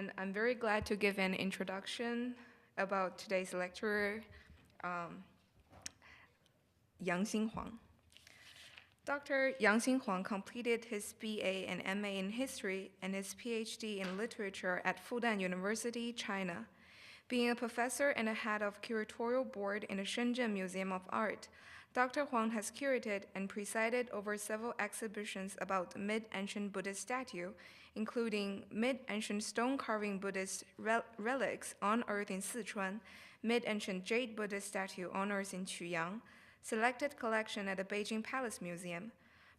and I'm very glad to give an introduction about today's lecturer, Yangxing Huang. Dr. Yangxing Huang completed his BA and MA in history and his PhD in literature at Fudan University, China. Being a professor and a head of curatorial board in the Shenzhen Museum of Art, Dr. Huang has curated and presided over several exhibitions about mid-ancient Buddhist statue, including mid-ancient stone-carving Buddhist relics on earth in Sichuan, mid-ancient jade Buddhist statue on earth in Quyang, selected collection at the Beijing Palace Museum,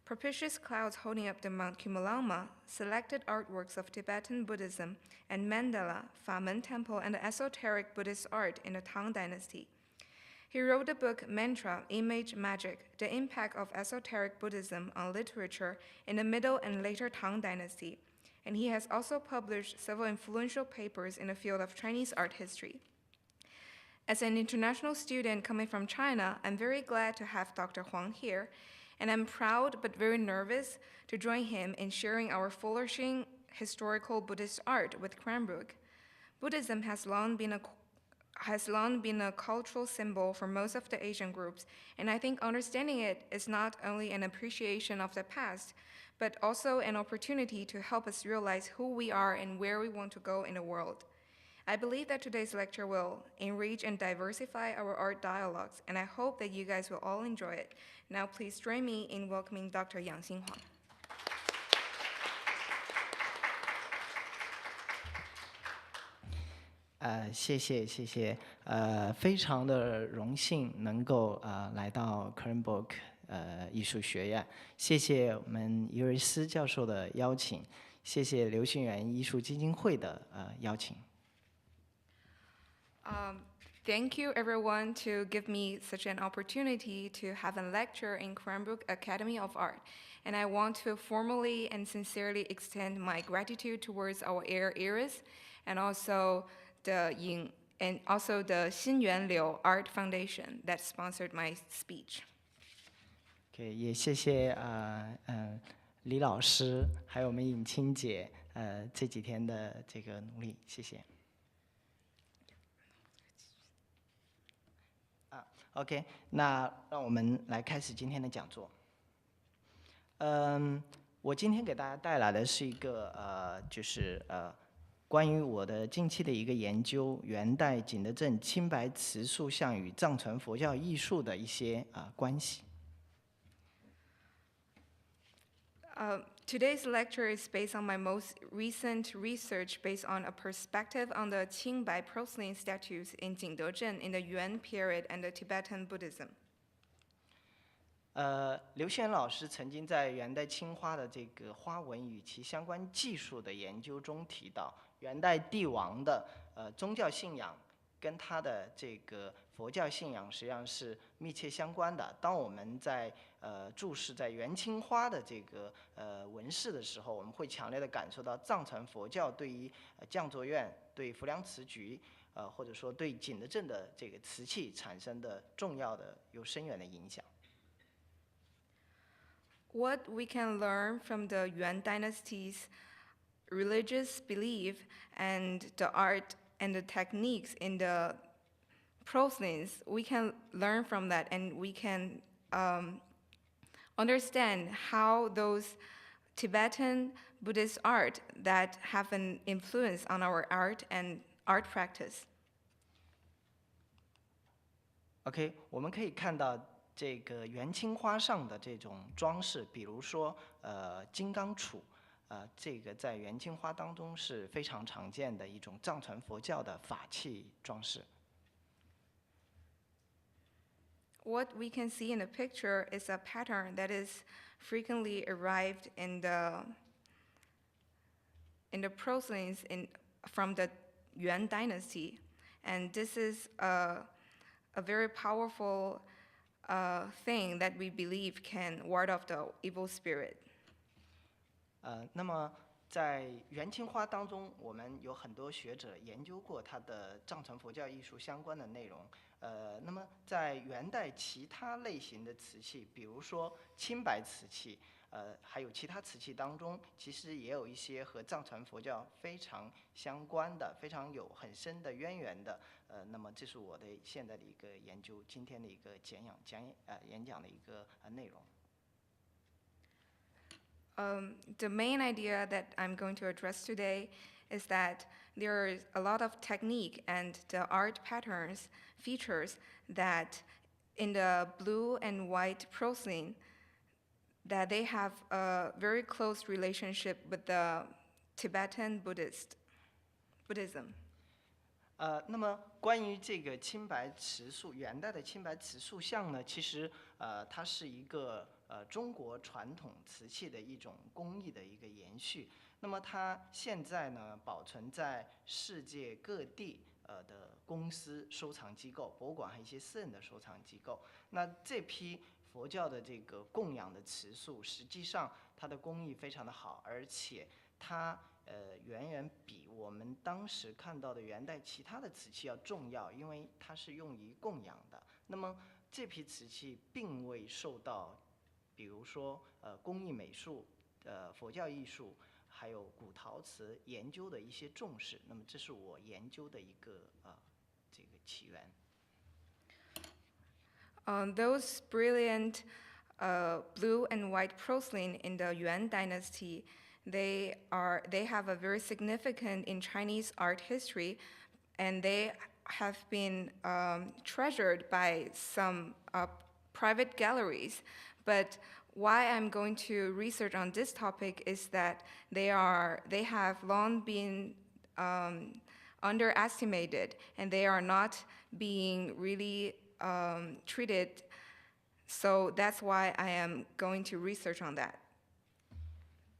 propitious clouds holding up the Mount Cumulama, selected artworks of Tibetan Buddhism, and mandala, Famen Temple, and the esoteric Buddhist art in the Tang Dynasty. He wrote the book Mantra, Image Magic, The Impact of Esoteric Buddhism on Literature in the Middle and Later Tang Dynasty, and he has also published several influential papers in the field of Chinese art history. As an international student coming from China, I'm very glad to have Dr. Huang here, and I'm proud but very nervous to join him in sharing our flourishing historical Buddhist art with Cranbrook. Buddhism has long been a cultural symbol for most of the Asian groups, and I think understanding it is not only an appreciation of the past, but also an opportunity to help us realize who we are and where we want to go in the world. I believe that today's lecture will enrich and diversify our art dialogues, and I hope that you guys will all enjoy it. Now please join me in welcoming Dr. Yangxing Huang. 谢谢，非常的荣幸能够来到 Cranbrook 艺术学院，谢谢我们伊瑞斯教授的邀请，谢谢刘心元艺术基金会的邀请。Thank you everyone to give me such an opportunity to have a lecture in Cranbrook Academy of Art. And I want to formally and sincerely extend my gratitude towards our heirs and also the Xinyuan Liu Art Foundation that sponsored my speech. OK， 也谢谢李老师，还有我们尹清姐这几天的这个努力，谢谢。OK， 那让我们来开始今天的讲座。我今天给大家带来的是一个关于我的近期的一个研究，元代景德镇青白瓷塑像与藏传佛教艺术的一些关系。Today's lecture is based on my most recent research based on a perspective on the Qingbai porcelain statues in Jingdezhen in the Yuan period and the Tibetan Buddhism. 刘宪老师曾经在元代青花的这个花纹与其相关技术的研究中提到，元代帝王的宗教信仰跟他的这个佛教信仰实际上是密切相关的。当我们在注视在元青花的这个纹饰的时候，我们会强烈的感受到藏传佛教对于匠作院、对浮梁瓷局，或者说对景德镇的这个瓷器产生的重要的有深远的影响。What we can learn from the Yuan dynasty's religious belief and the art and the techniques in the porcelains, we can learn from that, and we can understand how those Tibetan Buddhist art that have an influence on our art and art practice. OK， 我们可以看到这个元青花上的这种装饰，比如说金刚杵，这个在元青花当中是非常常见的一种藏传佛教的法器装饰。What we can see in the picture is a pattern that is frequently arrived in the porcelains from the Yuan dynasty, and this is a very powerful thing that we believe can ward off the evil spirit. 那么在元青花当中，我们有很多学者研究过它的藏传佛教艺术相关的内容。那么在元代其他类型的瓷器，比如说青白瓷器，还有其他瓷器当中，其实也有一些和藏传佛教非常相关的、非常有很深的渊源的。那么这是我的现在的一个研究，今天的一个演讲的一个内容。The main idea that I'm going to address today is that there is a lot of technique and the art patterns, features that in the blue and white porcelain, that they have a very close relationship with the Tibetan Buddhism. 那么关于这个青白瓷塑，元代的青白瓷塑像呢，其实它是一个中国传统瓷器的一种工艺的一个延续。那么它现在呢保存在世界各地的公司收藏机构、博物馆和一些私人的收藏机构。那这批佛教的这个供养的瓷塑，实际上它的工艺非常的好，而且它远远比我们当时看到的元代其他的瓷器要重要，因为它是用于供养的。那么这批瓷器并未受到，比如说工艺美术、佛教艺术，还有古陶瓷研究的一些重视。那么这是我研究的一个这个起源。Those brilliant blue and white porcelain in the Yuan dynasty, they have a very significant in Chinese art history, and they have been treasured by some private galleries. But why I'm going to research on this topic is that they have long been underestimated, and they are not being really treated. So that's why I am going to research on that.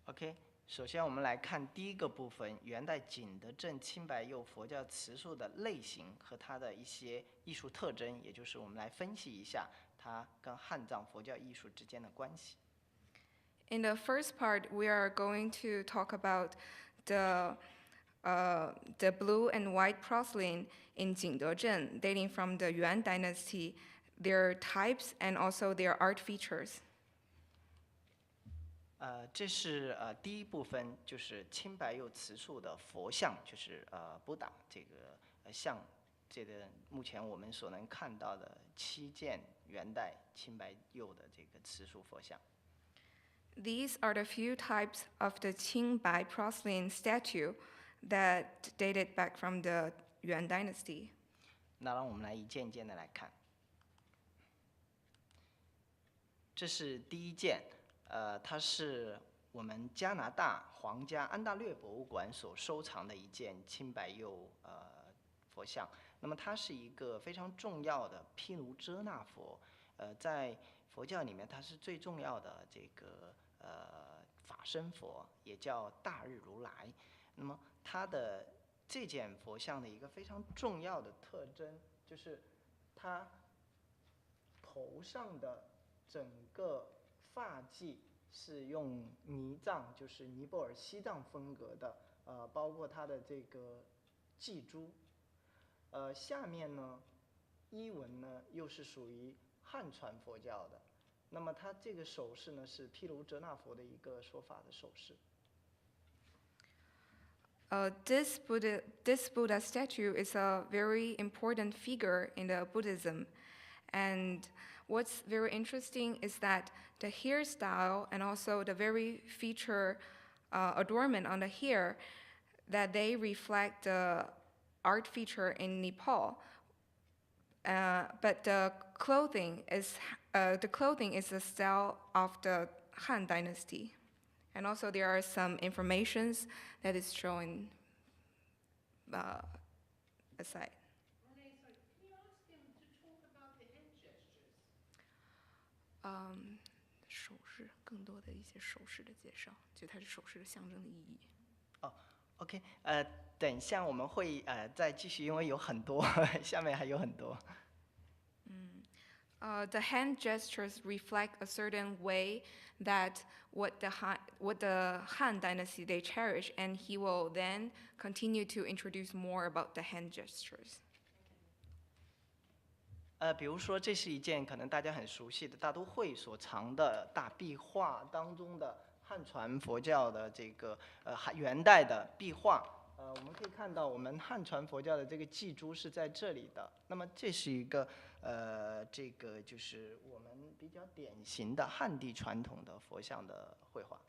OK， 首先我们来看第一个部分，元代景德镇青白釉佛教瓷塑的类型和它的一些艺术特征，也就是我们来分析一下它跟汉藏佛教艺术之间的关系。In the first part, we are going to talk about the blue and white porcelain in Jingdezhen, dating from the Yuan dynasty, their types and also their art features. 这是第一部分，就是青白釉瓷塑的佛像，就是Buddha 这个像，这个目前我们所能看到的7件元代青白釉的这个瓷塑佛像。These are the few types of the Qingbai porcelain statue that dated back from the Yuan dynasty. 那让我们来一件一件的来看。这是第一件，它是我们加拿大皇家安大略博物馆所收藏的一件青白釉佛像。那么它是一个非常重要的毗卢遮那佛，在佛教里面它是最重要的这个法身佛，也叫大日如来。那么它的这件佛像的一个非常重要的特征，就是它头上的整个发髻是用尼藏，就是尼泊尔西藏风格的，包括它的这个髻珠，下面呢衣纹呢又是属于汉传佛教的。那么它这个手势呢是毗卢遮那佛的一个说法的手势。This Buddha statue is a very important figure in the Buddhism. And what's very interesting is that the hairstyle and also the very feature adornment on the hair, that they reflect the art feature in Nepal. But the clothing is the style of the Han Dynasty. And also there are some informations that is shown aside. Renee, sorry, can you ask him to talk about the hand gestures? 手势，更多的一些手势的介绍，就它是手势的象征的意义。OK， 等一下我们会再继续，因为有很多，下面还有很多。The hand gestures reflect a certain way that what the Han Dynasty they cherish, and he will then continue to introduce more about the hand gestures. 比如说，这是一件可能大家很熟悉的大都会所藏的大壁画当中的汉传佛教的这个元代的壁画。我们可以看到，我们汉传佛教的这个祭珠是在这里的。那么这是一个这个就是我们比较典型的汉地传统的佛像的绘画。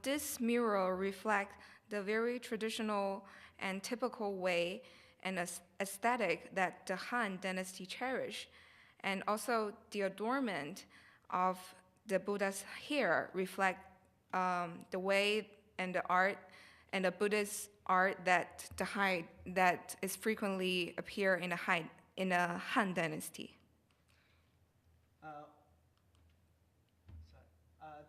This mural reflects the very traditional and typical way and aesthetic that the Han Dynasty cherished, and also the adornment of the Buddha's hair reflect the way and the art and the Buddhist art that is frequently appear in the Han Dynasty.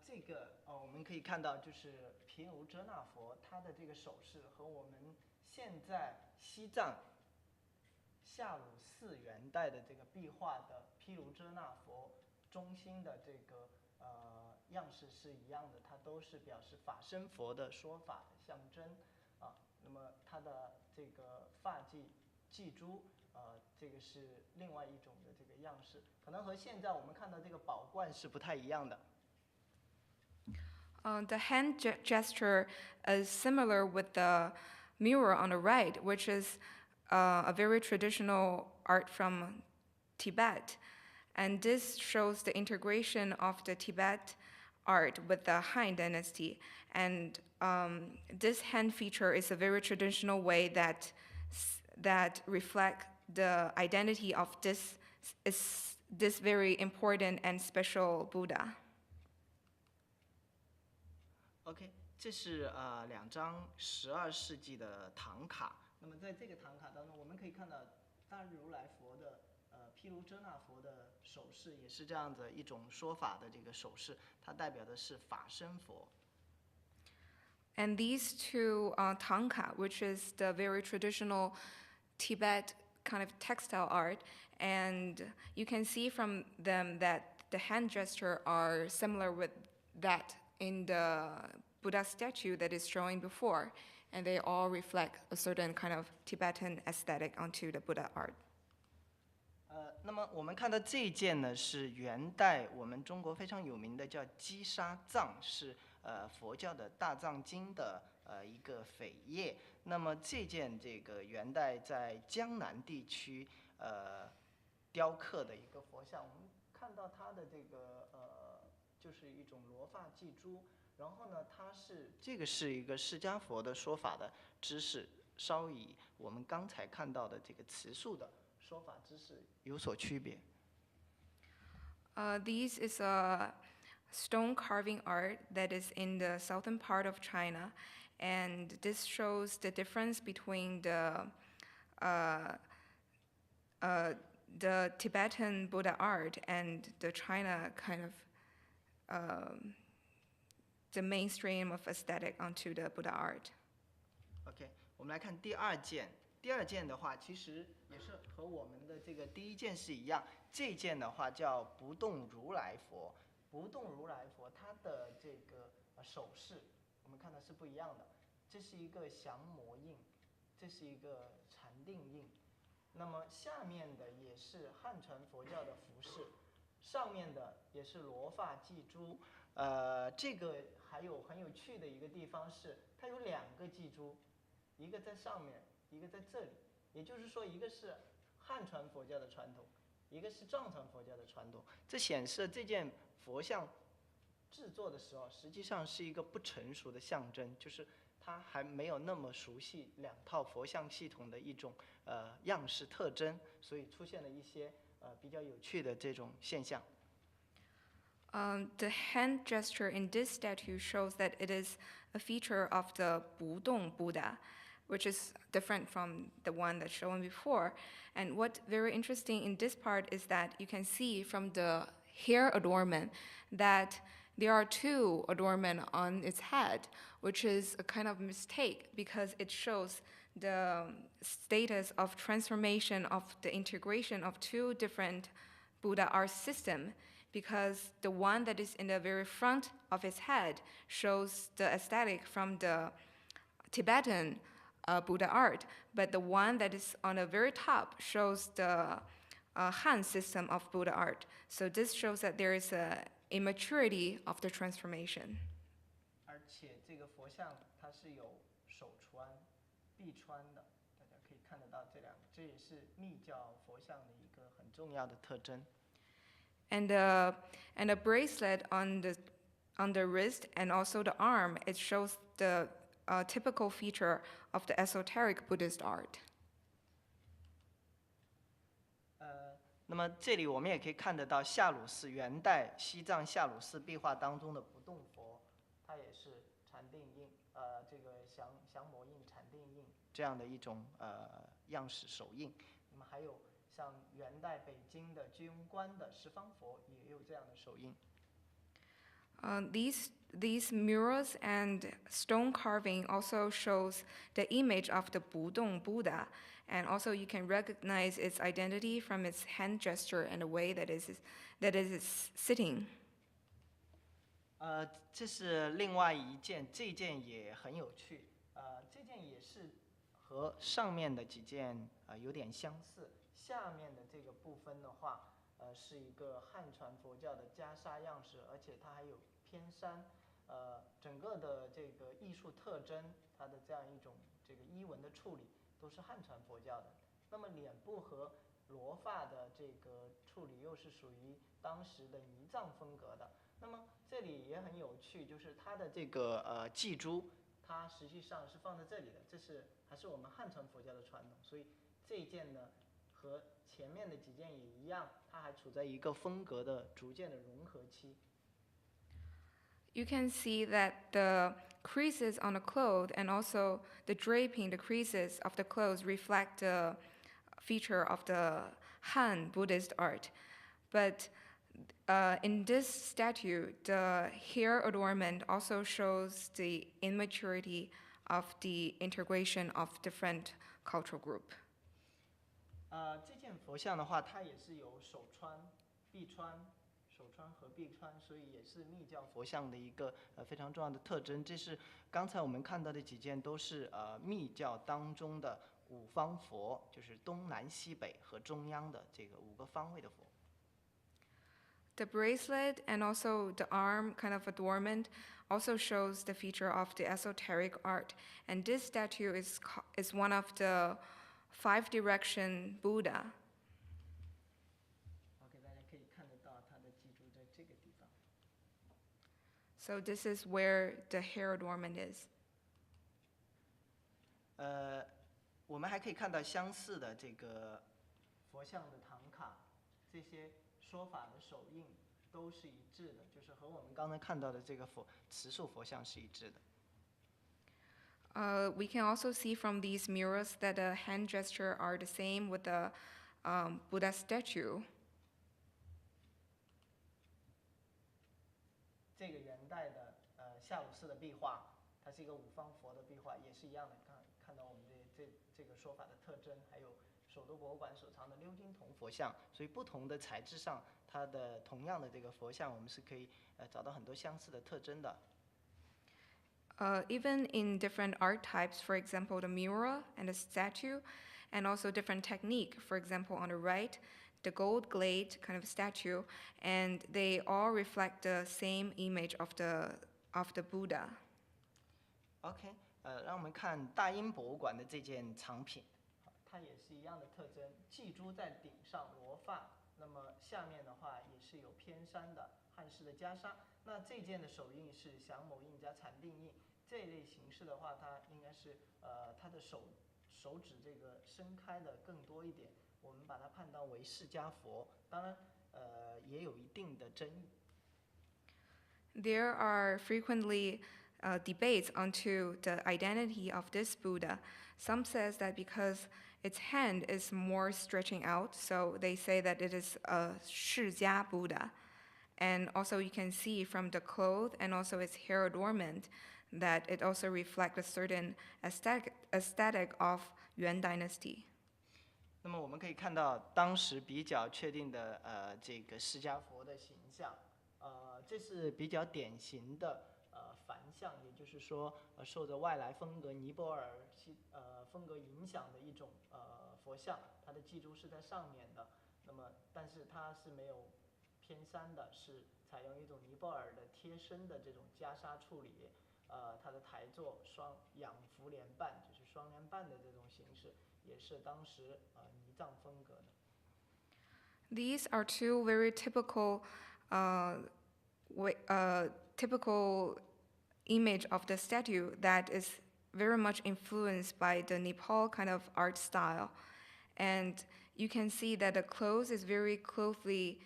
这个我们可以看到，就是毗卢遮那佛，他的这个手势和我们现在西藏夏鲁寺元代的这个壁画的毗卢遮那佛中心的这个样式是一样的，它都是表示法身佛的说法的象征啊。那么它的这个发髻珠这个是另外一种的这个样式，可能和现在我们看到这个宝冠是不太一样的。The hand gesture is similar with the mural on the right, which is a very traditional art from Tibet. And this shows the integration of the Tibet art with the Han Dynasty. And this hand feature is a very traditional way that reflects the identity of this very important and special Buddha. OK， 这是2张12世纪的唐卡。那么在这个唐卡当中，我们可以看到大日如来佛的毗卢遮那佛的手势，也是这样的一种说法的这个手势，它代表的是法身佛。And these two tanka, which is the very traditional Tibet kind of textile art, and you can see from them that the hand gesture are similar with that in the Buddha statue that is showing before, and they all reflect a certain kind of Tibetan aesthetic onto the Buddha art. 那么我们看到这一件呢，是元代我们中国非常有名的叫积沙藏，是佛教的大藏经的一个扉页。那么这件这个元代在江南地区雕刻的一个佛像，我们看到它的这个就是一种罗发髻珠，然后呢，这个是一个释迦佛的说法的知识，稍与我们刚才看到的这个慈树的说法知识有所区别。This is a stone carving art that is in the southern part of China, and this shows the difference between the Tibetan Buddha art and the China kind of the mainstream of aesthetic onto the Buddha art. OK， 我们来看第二件。第二件的话，其实也是和我们的这个第一件是一样。这件的话叫不动如来佛。不动如来佛，它的这个手势，我们看到是不一样的。这是一个降魔印，这是一个禅定印。那么下面的也是汉传佛教的服饰，上面的也是罗发髻珠。这个还有很有趣的一个地方是，它有2个髻珠，一个在上面，一个在这里。也就是说，一个是汉传佛教的传统，一个是藏传佛教的传统。这显示这件佛像制作的时候，实际上是一个不成熟的象征，就是它还没有那么熟悉2套佛像系统的一种样式特征，所以出现了一些比较有趣的这种现象。The hand gesture in this statue shows that it is a feature of the Budong Buddha, which is different from the one that's shown before. And what's very interesting in this part is that you can see from the hair adornment that there are 2 adornment on its head, which is a kind of mistake because it shows the status of transformation of the integration of 2 different Buddha art system, because the one that is in the very front of his head shows the aesthetic from the Tibetan Buddha art, but the one that is on the very top shows the Han system of Buddha art. So this shows that there is a immaturity of the transformation. 而且这个佛像它是有手穿、臂穿的，大家可以看得到这两个，这也是密教佛像的一个很重要的特征。And a bracelet on the wrist and also the arm, it shows the typical feature of the esoteric Buddhist art. 那么这里我们也可以看得到夏鲁寺元代西藏夏鲁寺壁画当中的不动佛，它也是禅定印，这个降魔印、禅定印这样的一种样式手印。那么还有像元代北京的居庸关的十方佛也有这样的手印。These murals and stone carving also shows the image of the Budong Buddha, and also you can recognize its identity from its hand gesture and the way that it is sitting. 这是另外一件，这件也很有趣。这件也是和上面的几件有点相似。下面的这个部分的话，是一个汉传佛教的袈裟样式，而且它还有偏山。整个的这个艺术特征，它的这样一种这个衣纹的处理，都是汉传佛教的。那么脸部和罗发的这个处理又是属于当时的尼藏风格的。那么这里也很有趣，就是它的这个祭珠，它实际上是放在这里的，这是还是我们汉传佛教的传统，所以这一件呢和前面的几件也一样，它还处在一个风格的逐渐的融合期。You can see that the creases on the cloth and also the draping, the creases of the clothes reflect the feature of the Han Buddhist art. But in this statue, the hair adornment also shows the immaturity of the integration of different cultural group. 这件佛像的话，它也是有手穿、臂穿。手穿和臂穿，所以也是密教佛像的一个非常重要的特征。这是刚才我们看到的几件，都是密教当中的五方佛，就是东南西北和中央的这个5个方位的佛。The bracelet and also the arm kind of adornment also shows the feature of the esoteric art. And this statue is one of the 5 direction Buddha. So this is where the hair adornment is. 我们还可以看到相似的这个佛像的唐卡，这些说法的手印都是一致的，就是和我们刚才看到的这个慈树佛像是一致的。We can also see from these murals that the hand gesture are the same with the Buddha statue. 这个元代的夏鲁寺的壁画，它是一个五方佛的壁画，也是一样的。看到我们这个说法的特征，还有首都博物馆所藏的鎏金铜佛像，所以不同的材质上，它的同样的这个佛像，我们是可以找到很多相似的特征的。Even in different art types, for example, the mural and the statue, and also different technique. For example, on the right, the gold glade kind of statue, and they all reflect the same image of the Buddha. OK， 让我们看大英博物馆的这件藏品，它也是一样的特征，祭珠在顶上，罗发，那么下面的话也是有偏山的汉式的袈裟。那这件的手印是降魔印加禅定印，这类形式的话，它应该是它的手指这个伸开的更多一点，我们把它判断为释迦佛，当然也有一定的争议。There are frequently debates onto the identity of this Buddha. Some says that because its hand is more stretching out, so they say that it is a Shijia Buddha. And also you can see from the clothes and also its hair adornment that it also reflects a certain aesthetic of Yuan dynasty. 那么我们可以看到当时比较确定的这个释迦佛的形象，这是比较典型的梵像，也就是说受着外来风格尼泊尔风格影响的一种佛像，它的祭珠是在上面的。那么但是它是没有偏山的，是采用一种尼泊尔的贴身的这种袈裟处理，它的台座仰伏莲瓣，就是双莲瓣的这种形式，也是当时尼藏风格的。These are two very typical, typical image of the statue that is very much influenced by the Nepal kind of art style. And you can see that the clothes is very closely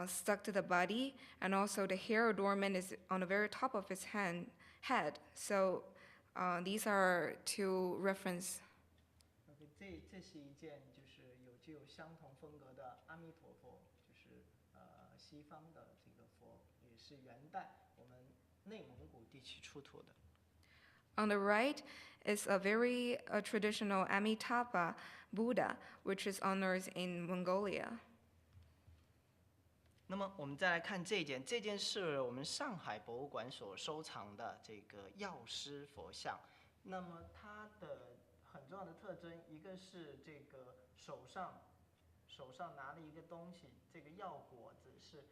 stuck to the body, and also the hair adornment is on the very top of his head. So these are two reference. OK， 这是一件就是具有相同风格的阿弥陀佛，就是西方的这个佛，也是元代我们内蒙古地区出土的。On the right is a very traditional Amitabha Buddha, which is honored in Mongolia. 那么我们再来看这件是我们上海博物馆所收藏的这个药师佛像。那么它的很重要的特征，一个是这个手上拿了一个东西，这个药果子是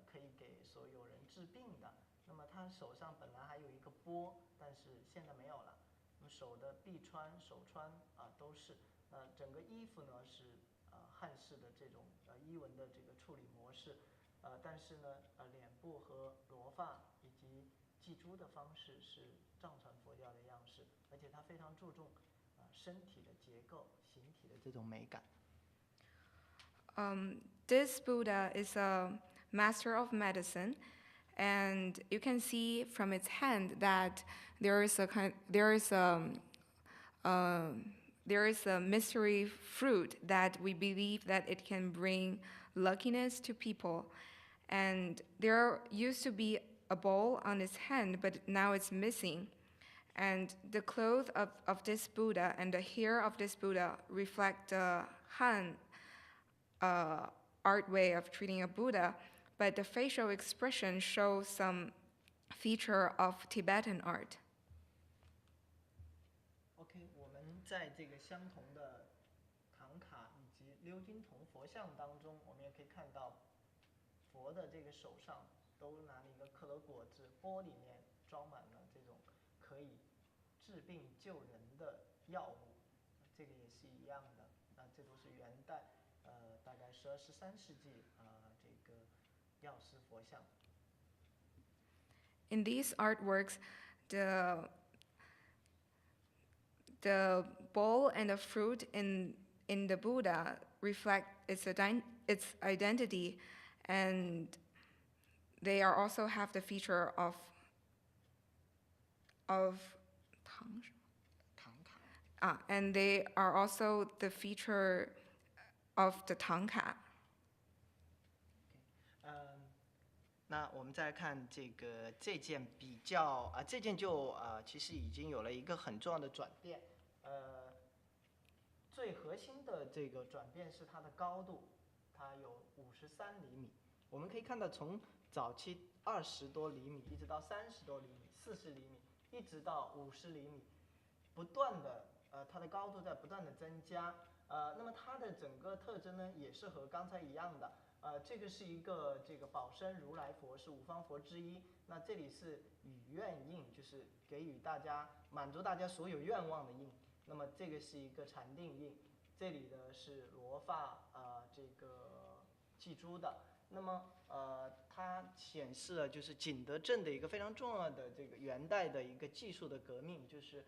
可以给所有人治病的。那么他手上本来还有一个钵，但是现在没有了。那么手的臂穿、手穿都是。整个衣服呢是汉式的这种衣纹的这个处理模式。但是呢脸部和罗发以及髻珠的方式是藏传佛教的样式，而且它非常注重身体的结构、形体的这种美感。This Buddha is a master of medicine, and you can see from its hand that there is a mystery fruit that we believe that it can bring luckiness to people. And there used to be a bowl on its hand, but now it's missing. And the clothes of this Buddha and the hair of this Buddha reflect the Han art way of treating a Buddha, but the facial expression shows some feature of Tibetan art. OK， 我们在这个相同的唐卡以及鎏金铜佛像当中，我们也可以看到佛的这个手上都拿了一个克罗果子，钵里面装满了这种可以治病救人的药物，这个也是一样的。这都是元代大概12、13世纪这个药师佛像。In these artworks, the bowl and the fruit in the Buddha reflect its identity, and they also have the feature of and they are also the feature of the Tangka. 那我们再来看这件比较这件就其实已经有了一个很重要的转变。最核心的这个转变是它的高度，它有53厘米。我们可以看到，从早期20多厘米，一直到30多厘米、40厘米，一直到50厘米，不断的它的高度在不断的增加。那么它的整个特征呢，也是和刚才一样的。这个是一个宝生如来佛，是五方佛之一。那这里是与愿印，就是给予大家满足大家所有愿望的印。那么这个是一个禅定印，这里的是罗发这个髻珠的。那么它显示了就是景德镇的一个非常重要的这个元代的一个技术的革命，就是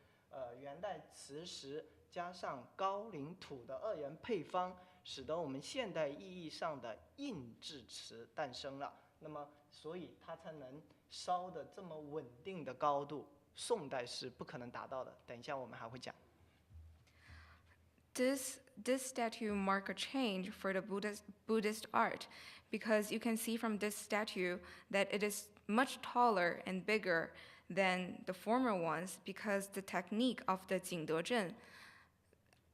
元代磁石加上高岭土的2元配方，使得我们现代意义上的印制瓷诞生了。那么所以它才能烧的这么稳定的高度，宋代是不可能达到的。等一下我们还会讲。This statue mark a change for the Buddhist art, because you can see from this statue that it is much taller and bigger than the former ones, because the technique of the Jingdezhen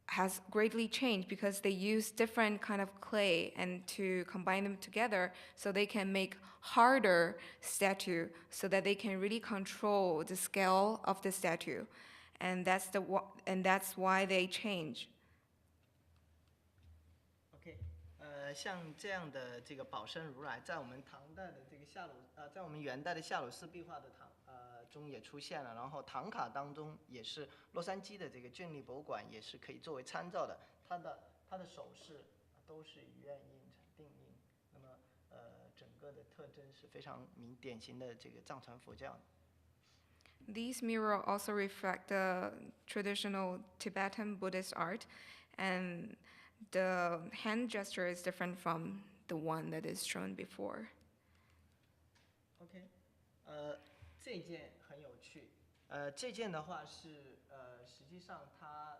has greatly changed, because they use different kind of clay and to combine them together so they can make harder statue so that they can really control the scale of the statue. And that's why they change. 像这样的这个宝生如来，在我们唐代的这个在我们元代的夏鲁寺壁画的中也出现了，然后唐卡当中也是洛杉矶的这个建立博物馆也是可以作为参照的，它的手势都是以院印成定印，那么整个的特征是非常典型的这个藏传佛教的。These murals also reflect the traditional Tibetan Buddhist art, and the hand gesture is different from the one that is shown before. OK， 这件很有趣，这件的话是实际上它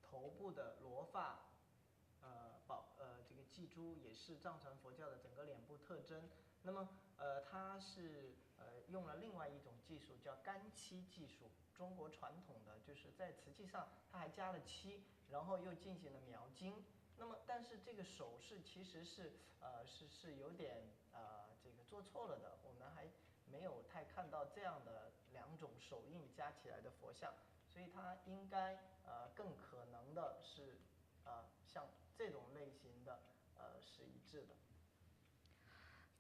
头部的罗发，这个髻珠也是藏传佛教的整个脸部特征。那么它是用了另外一种技术叫干漆技术，中国传统的就是在瓷器上它还加了漆，然后又进行了描金。那么但是这个手势其实是有点这个做错了的，我们还没有太看到这样的两种手印加起来的佛像，所以它应该更可能的是像这种类型的是一致的。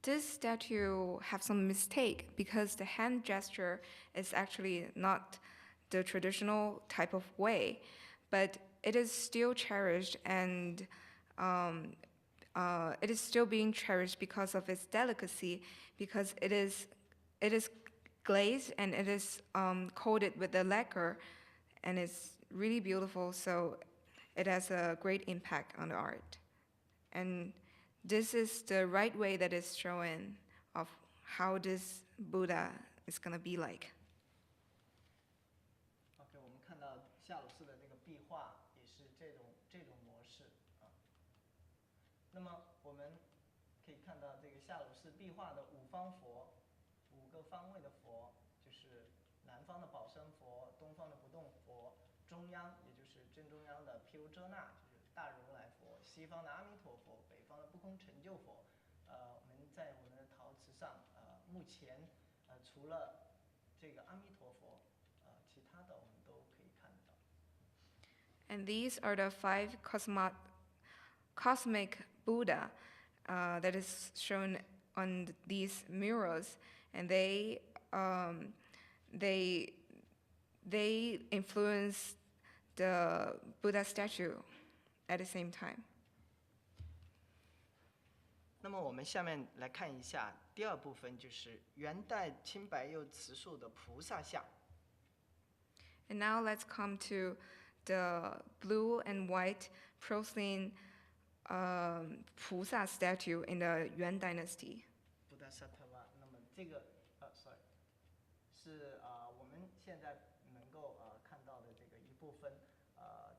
This statue have some mistake because the hand gesture is actually not the traditional type of way, but it is still cherished and it is still being cherished because of its delicacy, because it is glazed and it is coated with the lacquer, and it's really beautiful. So it has a great impact on the art, and this is the right way that is shown of how this Buddha is gonna be like. OK， 我们看到夏鲁寺的这个壁画也是这种模式啊。那么我们可以看到这个夏鲁寺壁画的五方佛，5个方位的佛，就是南方的宝生佛，东方的不动佛，中央也就是正中央的毗卢遮那，就是大如来佛，西方的阿弥陀佛，北方的不空成就佛。我们在我们的陶瓷上，目前除了这个阿弥陀佛，其他的我们都可以看得到。And these are the 5 cosmic Buddha that is shown on these murals, and they influence the Buddha statue at the same time. 那么我们下面来看一下第二部分，就是元代青白釉瓷塑的菩萨像。And now let's come to the blue and white porcelain Pusa statue in the Yuan dynasty. 布达萨特瓦，那么这个sorry， 是我们现在能够看到的这个一部分。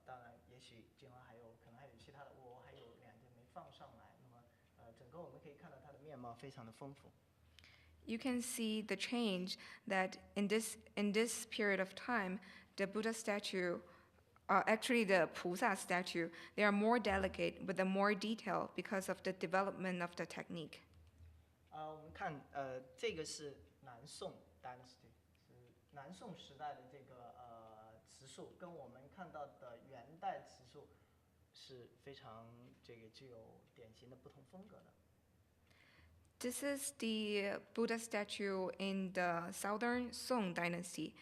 当然，也许今后可能还有其他的，我还有2件没放上来。那么整个我们可以看到它的面貌非常的丰富。You can see the change that in this period of time, the Buddha statue, actually the Pusa statue, they are more delicate with a more detail because of the development of the technique. 我们看这个是南宋 dynasty， 是南宋时代的这个瓷塑，跟我们看到的元代瓷塑是非常这个具有典型的不同风格的。This is the Buddha statue in the southern Song dynasty,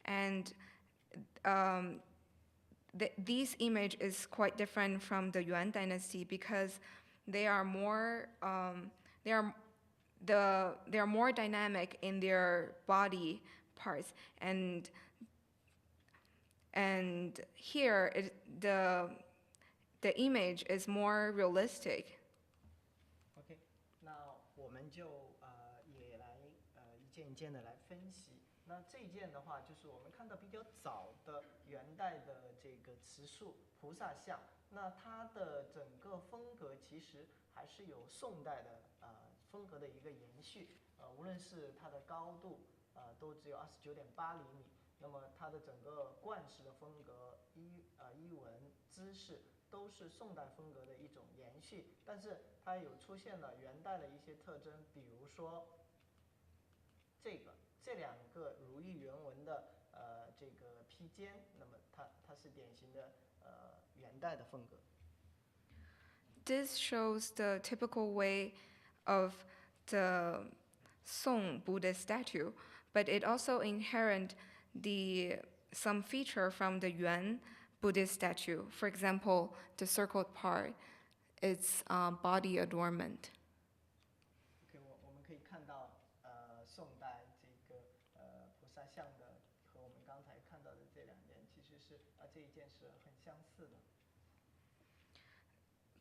and this image is quite different from the Yuan dynasty because they are more dynamic in their body parts, and here the image is more realistic. OK， 那我们就也来一件一件的来分析。那这一件的话，就是我们看到比较早的元代的这个瓷塑菩萨像，那它的整个风格其实还是有宋代的风格的一个延续。无论是它的高度都只有29.8厘米，那么它的整个冠饰的风格、衣纹、姿势都是宋代风格的一种延续，但是它有出现了元代的一些特征，比如说这2个如意圆纹的这个披肩，那么它是典型的元代的风格。This shows the typical way of the Song Buddhist statue, but it also inherent some feature from the Yuan Buddhist statue. For example, the circled part, its body adornment. OK，我们可以看到，宋代这个菩萨像的和我们刚才看到的这两件，其实是这一件是很相似的。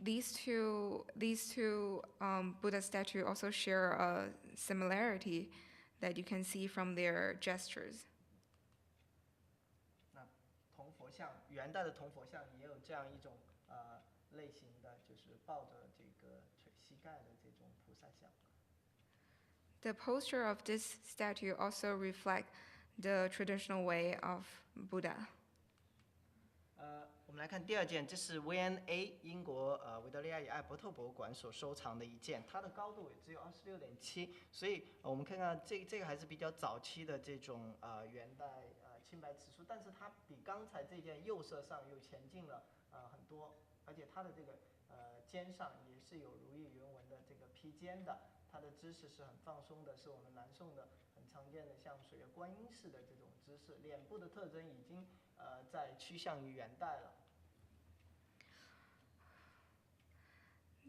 These two Buddha statues also share a similarity that you can see from their gestures. 那铜佛像，元代的铜佛像也有这样一种类型的，就是抱着这个垂膝盖的这种菩萨像。The posture of this statue also reflect the traditional way of Buddha. 我们来看第二件，这是 V&A 英国维多利亚与艾伯特博物馆所收藏的一件，它的高度也只有26.7，所以我们看看这个还是比较早期的这种元代青白瓷塑，但是它比刚才这件釉色上又前进了很多，而且它的这个肩上也是有如意圆纹的这个披肩的，它的姿势是很放松的，是我们南宋的很常见的像水月观音式的这种姿势，脸部的特征已经在趋向于元代了。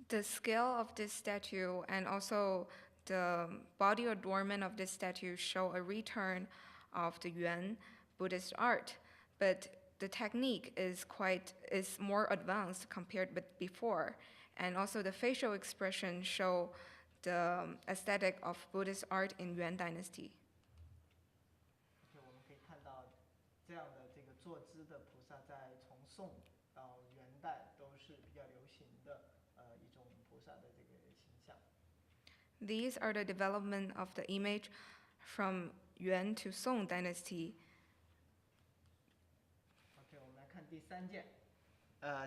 The scale of this statue and also the body adornment of this statue show a return of the Yuan Buddhist art, but the technique is more advanced compared with before, and also the facial expression show the aesthetic of Buddhist art in Yuan dynasty. 我们可以看到这样的这个坐姿的菩萨，在从宋到元代都是比较流行的一种菩萨的这个形象。These are the development of the image from Yuan to Song dynasty. OK， 我们来看第三件，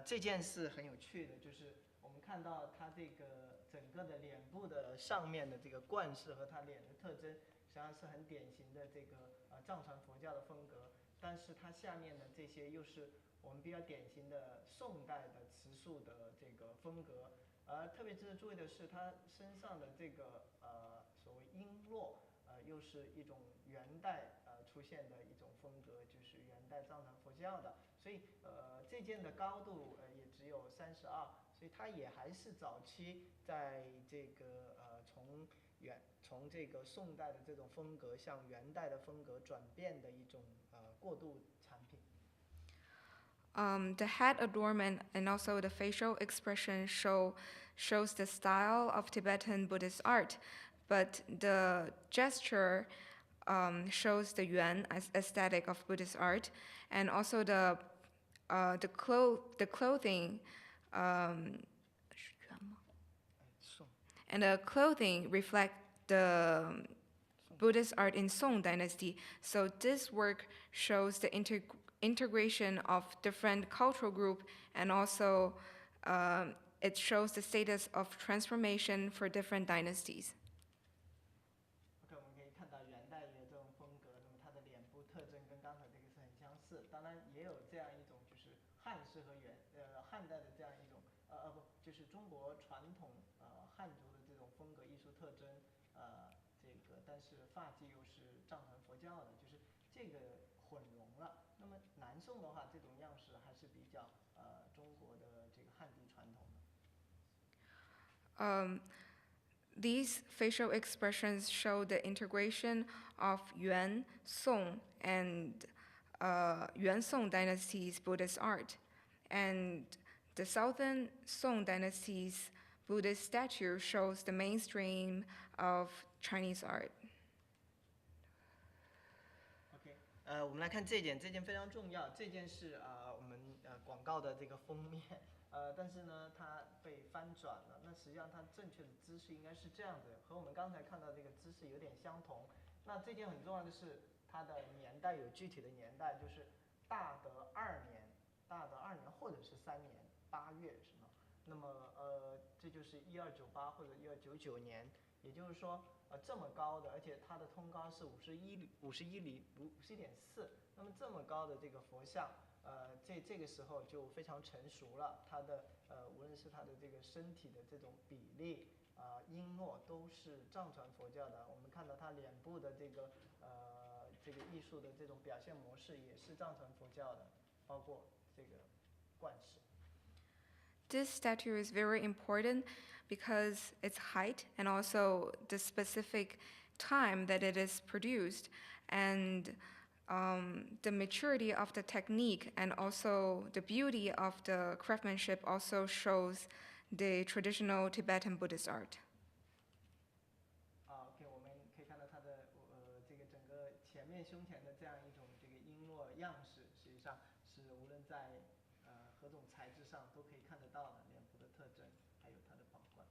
这件是很有趣的，就是我们看到它这个整个的脸部的上面的这个冠饰和它脸的特征，实际上是很典型的这个藏传佛教的风格，但是它下面的这些又是我们比较典型的宋代的瓷塑的这个风格。特别值得注意的是，它身上的这个所谓璎珞，又是一种元代出现的一种风格，就是元代藏传佛教的。所以这件的高度也只有32，所以它也还是早期在这个从这个宋代的这种风格向元代的风格转变的一种过渡产品。The head adornment and also the facial expression shows the style of Tibetan Buddhist art, but the gesture shows the Yuan aesthetic of Buddhist art, and also the clothing and the clothing reflect the Buddhist art in Song dynasty. So this work shows the integration of different cultural group, and also it shows the status of transformation for different dynasties. OK， 我们可以看到元代也有这种风格，那么它的脸部特征跟刚才这个是很相似，当然也有这样一种就是汉式和汉代的这样一种就是中国传统汉族的这种风格艺术特征，这个但是发髻又是藏传佛教的，就是这个混融了。那么南宋的话，这种样式还是比较中国的这个汉地传统的。These facial expressions show the integration of Yuan, Song, and Yuan Song dynasties Buddhist art, and the Southern Song dynasty's Buddhist statue shows the mainstream of Chinese art. OK， 我们来看这件非常重要，这件是我们广告的这个封面。但是呢，它被翻转了。那实际上它正确的姿势应该是这样子，和我们刚才看到这个姿势有点相同。那这件很重要的是，它的年代有具体的年代，就是大德2年或者是3年8月是吗？那么这就是1298或者1299年，也就是说这么高的，而且它的通高是51.4，那么这么高的这个佛像。这个时候就非常成熟了，它的无论是它的这个身体的这种比例璎珞都是藏传佛教的。我们看到它脸部的这个艺术的这种表现模式也是藏传佛教的，包括这个冠饰。This statue is very important because its height and also the specific time that it is produced and the maturity of the technique and also the beauty of the craftsmanship also shows the traditional Tibetan Buddhist art. OK， 我们可以看到它的这个整个前面胸前的这样一种这个璎珞样式，实际上是无论在何种材质上都可以看得到的脸部的特征，还有它的宝冠。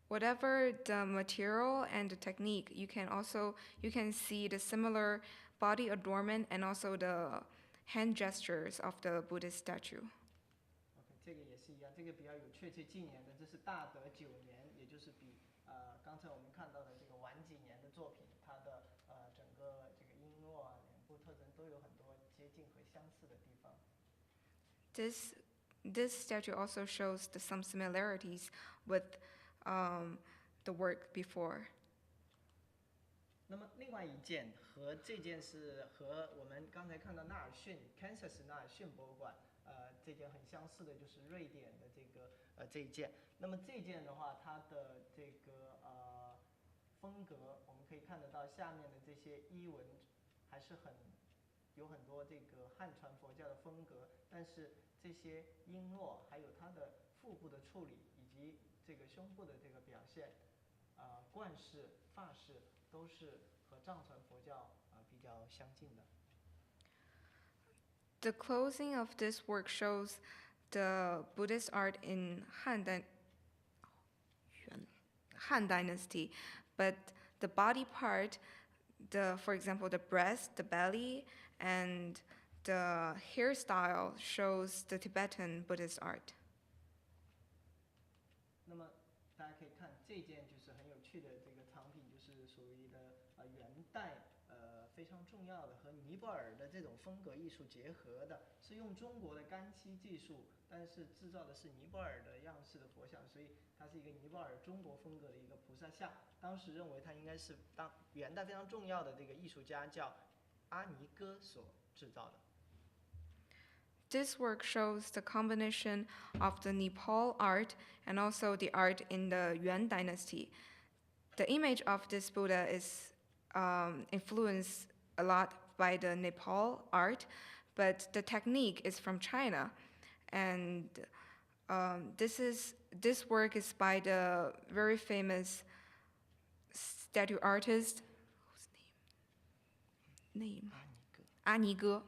Whatever the material and the technique, you can see the similar body adornment and also the hand gestures of the Buddhist statue. OK， 这个也是一样，这个比较有确切纪年的，这是大德9年，也就是比刚才我们看到的这个晚几年的作品，它的整个这个璎珞脸部特征都有很多接近和相似的地方。This statue also shows some similarities with the work before. 那么另外一件和这件是和我们刚才看到纳尔逊 Kansas 纳尔逊博物馆这件很相似的，就是瑞典的这一件。那么这件的话，它的这个风格，我们可以看得到下面的这些衣纹还是有很多这个汉传佛教的风格，但是这些璎珞还有它的腹部的处理以及这个胸部的这个表现，冠饰、发饰都是和藏传佛教比较相近的。The clothing of this work shows the Buddhist art in Han Dynasty, but the body part, for example, the breast, the belly, and the hairstyle shows the Tibetan Buddhist art. 那么大家可以看这件就是很有趣的这个藏品，就是属于的元代非常重要的和尼泊尔的这种风格艺术结合的，是用中国的干漆技术，但是制造的是尼泊尔的样式的佛像，所以它是一个尼泊尔中国风格的一个菩萨像。当时认为它应该是元代非常重要的这个艺术家叫阿尼哥所制造的。This work shows the combination of the Nepal art and also the art in the Yuan dynasty. The image of this Buddha is influenced a lot by the Nepal art, but the technique is from China. And this work is by the very famous statue artist, whose name? 阿尼哥。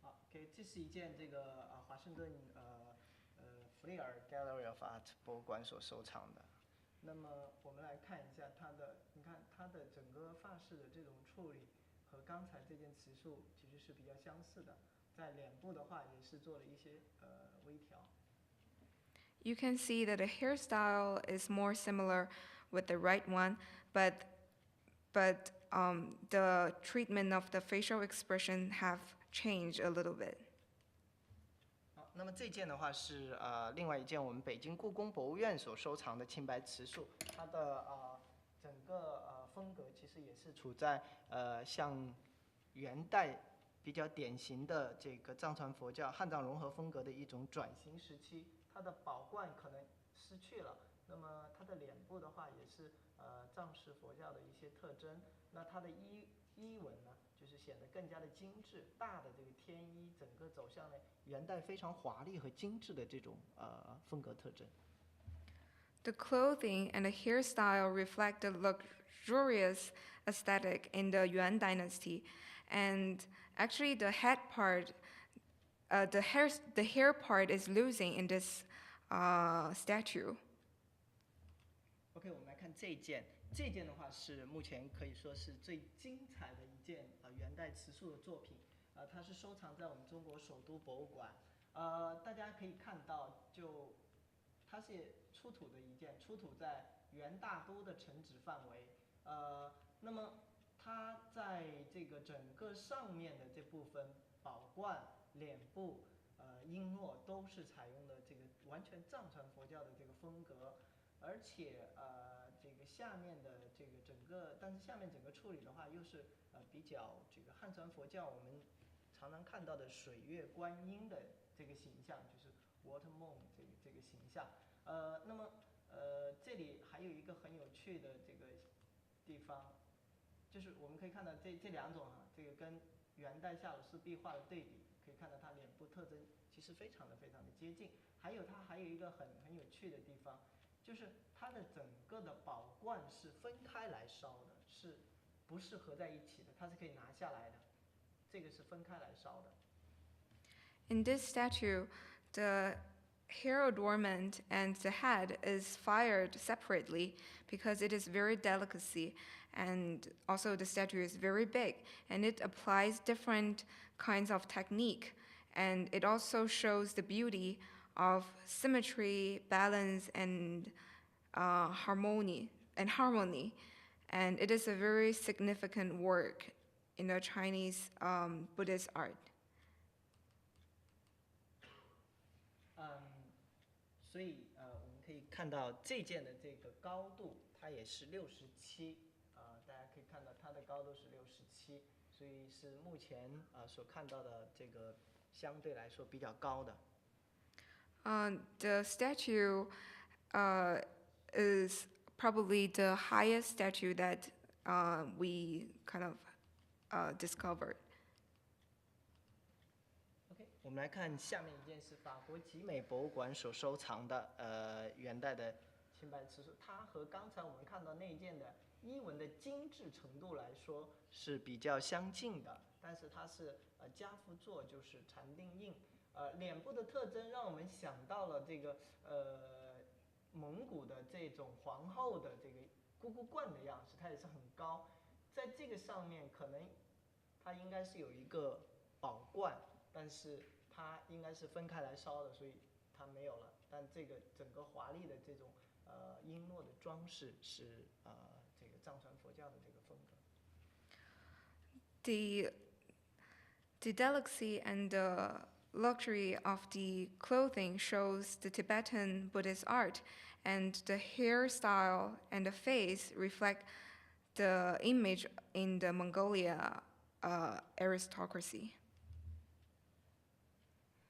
OK， 这是一件这个华盛顿弗利尔 Gallery of Art 博物馆所收藏的。那么我们来看一下它的，你看它的整个发饰的这种处理和刚才这件瓷塑其实是比较相似的，在脸部的话也是做了一些微调。You can see that the hairstyle is more similar with the right one, but the treatment of the facial expression have changed a little bit. 好，那么这件的话是另外一件我们北京故宫博物院所收藏的青白瓷塑，它的整个风格其实也是处在像元代比较典型的这个藏传佛教汉藏融合风格的一种转型时期。它的宝冠可能失去了，那么它的脸部的话也是藏式佛教的一些特征。那它的衣纹呢，就是显得更加的精致，大的这个天衣整个走向了元代非常华丽和精致的这种风格特征。The clothing and the hairstyle reflect the luxurious aesthetic in the Yuan dynasty, and actually the head part, the hair part is losing in this statue. OK， 我们来看这件。这件的话是目前可以说是最精彩的一件元代瓷塑的作品，它是收藏在我们中国首都博物馆。大家可以看到，它是出土的一件，出土在元大都的城址范围。那么它在这个整个上面的这部分宝冠，脸部、璎珞都是采用的这个完全藏传佛教的这个风格，而且这个下面的这个整个，但是下面整个处理的话又是比较这个汉传佛教我们常常看到的水月观音的这个形象，就是 Water Moon 这个形象。那么这里还有一个很有趣的这个地方，就是我们可以看到这两种这个跟元代夏鲁斯壁画的对比，可以看到它脸部特征其实非常的接近。它还有一个很有趣的地方，就是它的整个的宝冠是分开来烧的，是不是合在一起的？它是可以拿下来的，这个是分开来烧的。In this statue, the hair adornment and the head is fired separately because it is very delicacy, and also the statue is very big, and it applies different kinds of technique, and it also shows the beauty of symmetry, balance, and harmony. And it is a very significant work in the Chinese Buddhist art. 所以我们可以看到这件的这个高度，它也是67，大家可以看到它的高度是67，所以是目前所看到的这个相对来说比较高的。The statue is probably the highest statue that we kind of discovered. OK， 我们来看下面一件是法国集美博物馆所收藏的元代的青白瓷塑，它和刚才我们看到那一件的衣纹的精致程度来说是比较相近的，但是它是家父座，就是禅定印。脸部的特征让我们想到了这个蒙古的这种皇后的这个咕咕冠的样式，它也是很高。在这个上面可能它应该是有一个宝冠，但是它应该是分开来烧的，所以它没有了。但这个整个华丽的这种璎珞的装饰是这个藏传佛教的这个风格。The delicacy and the luxury of the clothing shows the Tibetan Buddhist art, and the hairstyle and the face reflect the image in the Mongolia aristocracy.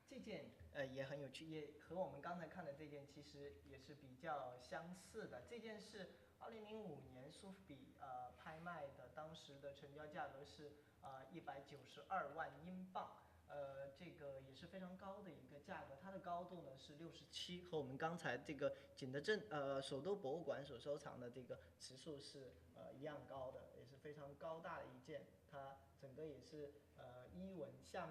这件也很有趣，也和我们刚才看的这件其实也是比较相似的。这件是2005年苏富比拍卖的，当时的成交价格是192万英镑。这个也是非常高的一个价格，它的高度呢是67，和我们刚才这个景德镇首都博物馆所收藏的这个瓷塑是一样高的，也是非常高大的一件。它整个也是衣纹下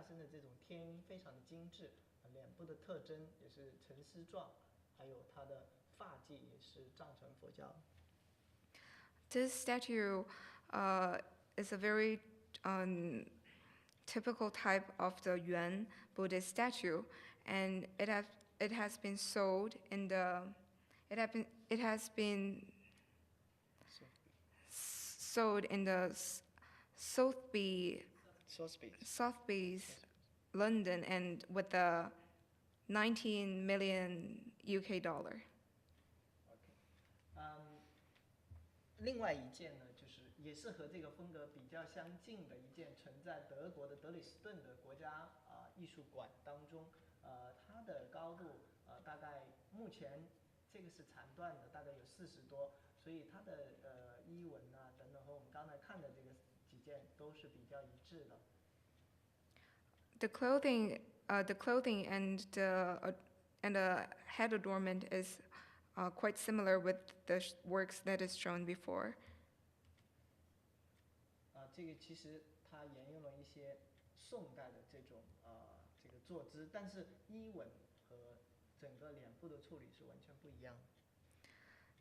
身的这种天音非常的精致，脸部的特征也是沉丝状，还有它的发髻也是藏传佛教。This statue is a very typical type of the Yuan Buddhist statue, and it has been sold in the Sotheby's, London, and with a 19 million UK dollar. 另外一件呢，就是也是和这个风格比较相近的一件，存在德国的德累斯顿的国家艺术馆当中。它的高度大概目前这个是残段的，大概有40多，所以它的衣纹等等和我们刚才看的这个几件都是比较一致的。The clothing and the head adornment is quite similar with the works that is shown before. 这个其实它沿用了一些宋代的这种这个坐姿，但是衣纹和整个脸部的处理是完全不一样的。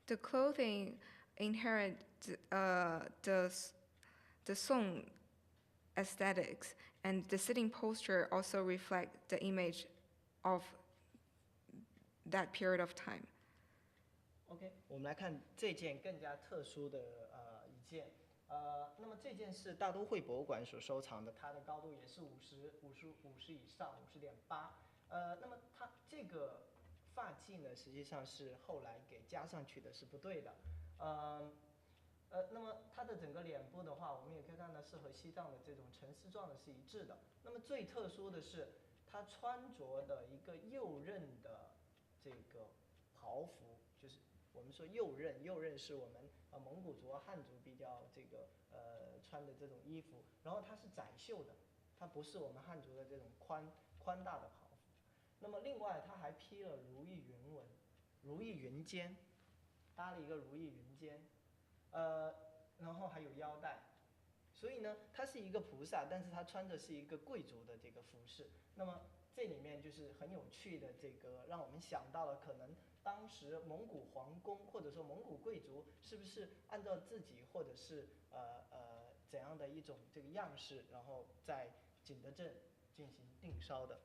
The clothing inherit the Song aesthetics, and the sitting posture also reflect the image of that period of time. OK， 我们来看这件更加特殊的一件。那么这件是大都会博物馆所收藏的，它的高度也是50以上，50.8。那么它这个发髻呢，实际上是后来给加上去的，是不对的。那么它的整个脸部的话，我们也可以看到是和西藏的这种沉丝状的是一致的。那么最特殊的是，它穿着的一个右衽的这个袍服，就是我们说右衽是我们蒙古族、汉族比较这个穿的这种衣服，然后它是窄袖的，它不是我们汉族的这种宽大的袍服。那么另外它还披了如意云纹，如意云肩，搭了一个如意云肩。然后还有腰带，所以呢，他是一个菩萨，但是他穿的是一个贵族的这个服饰。那么这里面就是很有趣的，这个让我们想到了可能当时蒙古皇宫或者说蒙古贵族是不是按照自己或者是怎样的一种这个样式，然后在景德镇进行定烧的。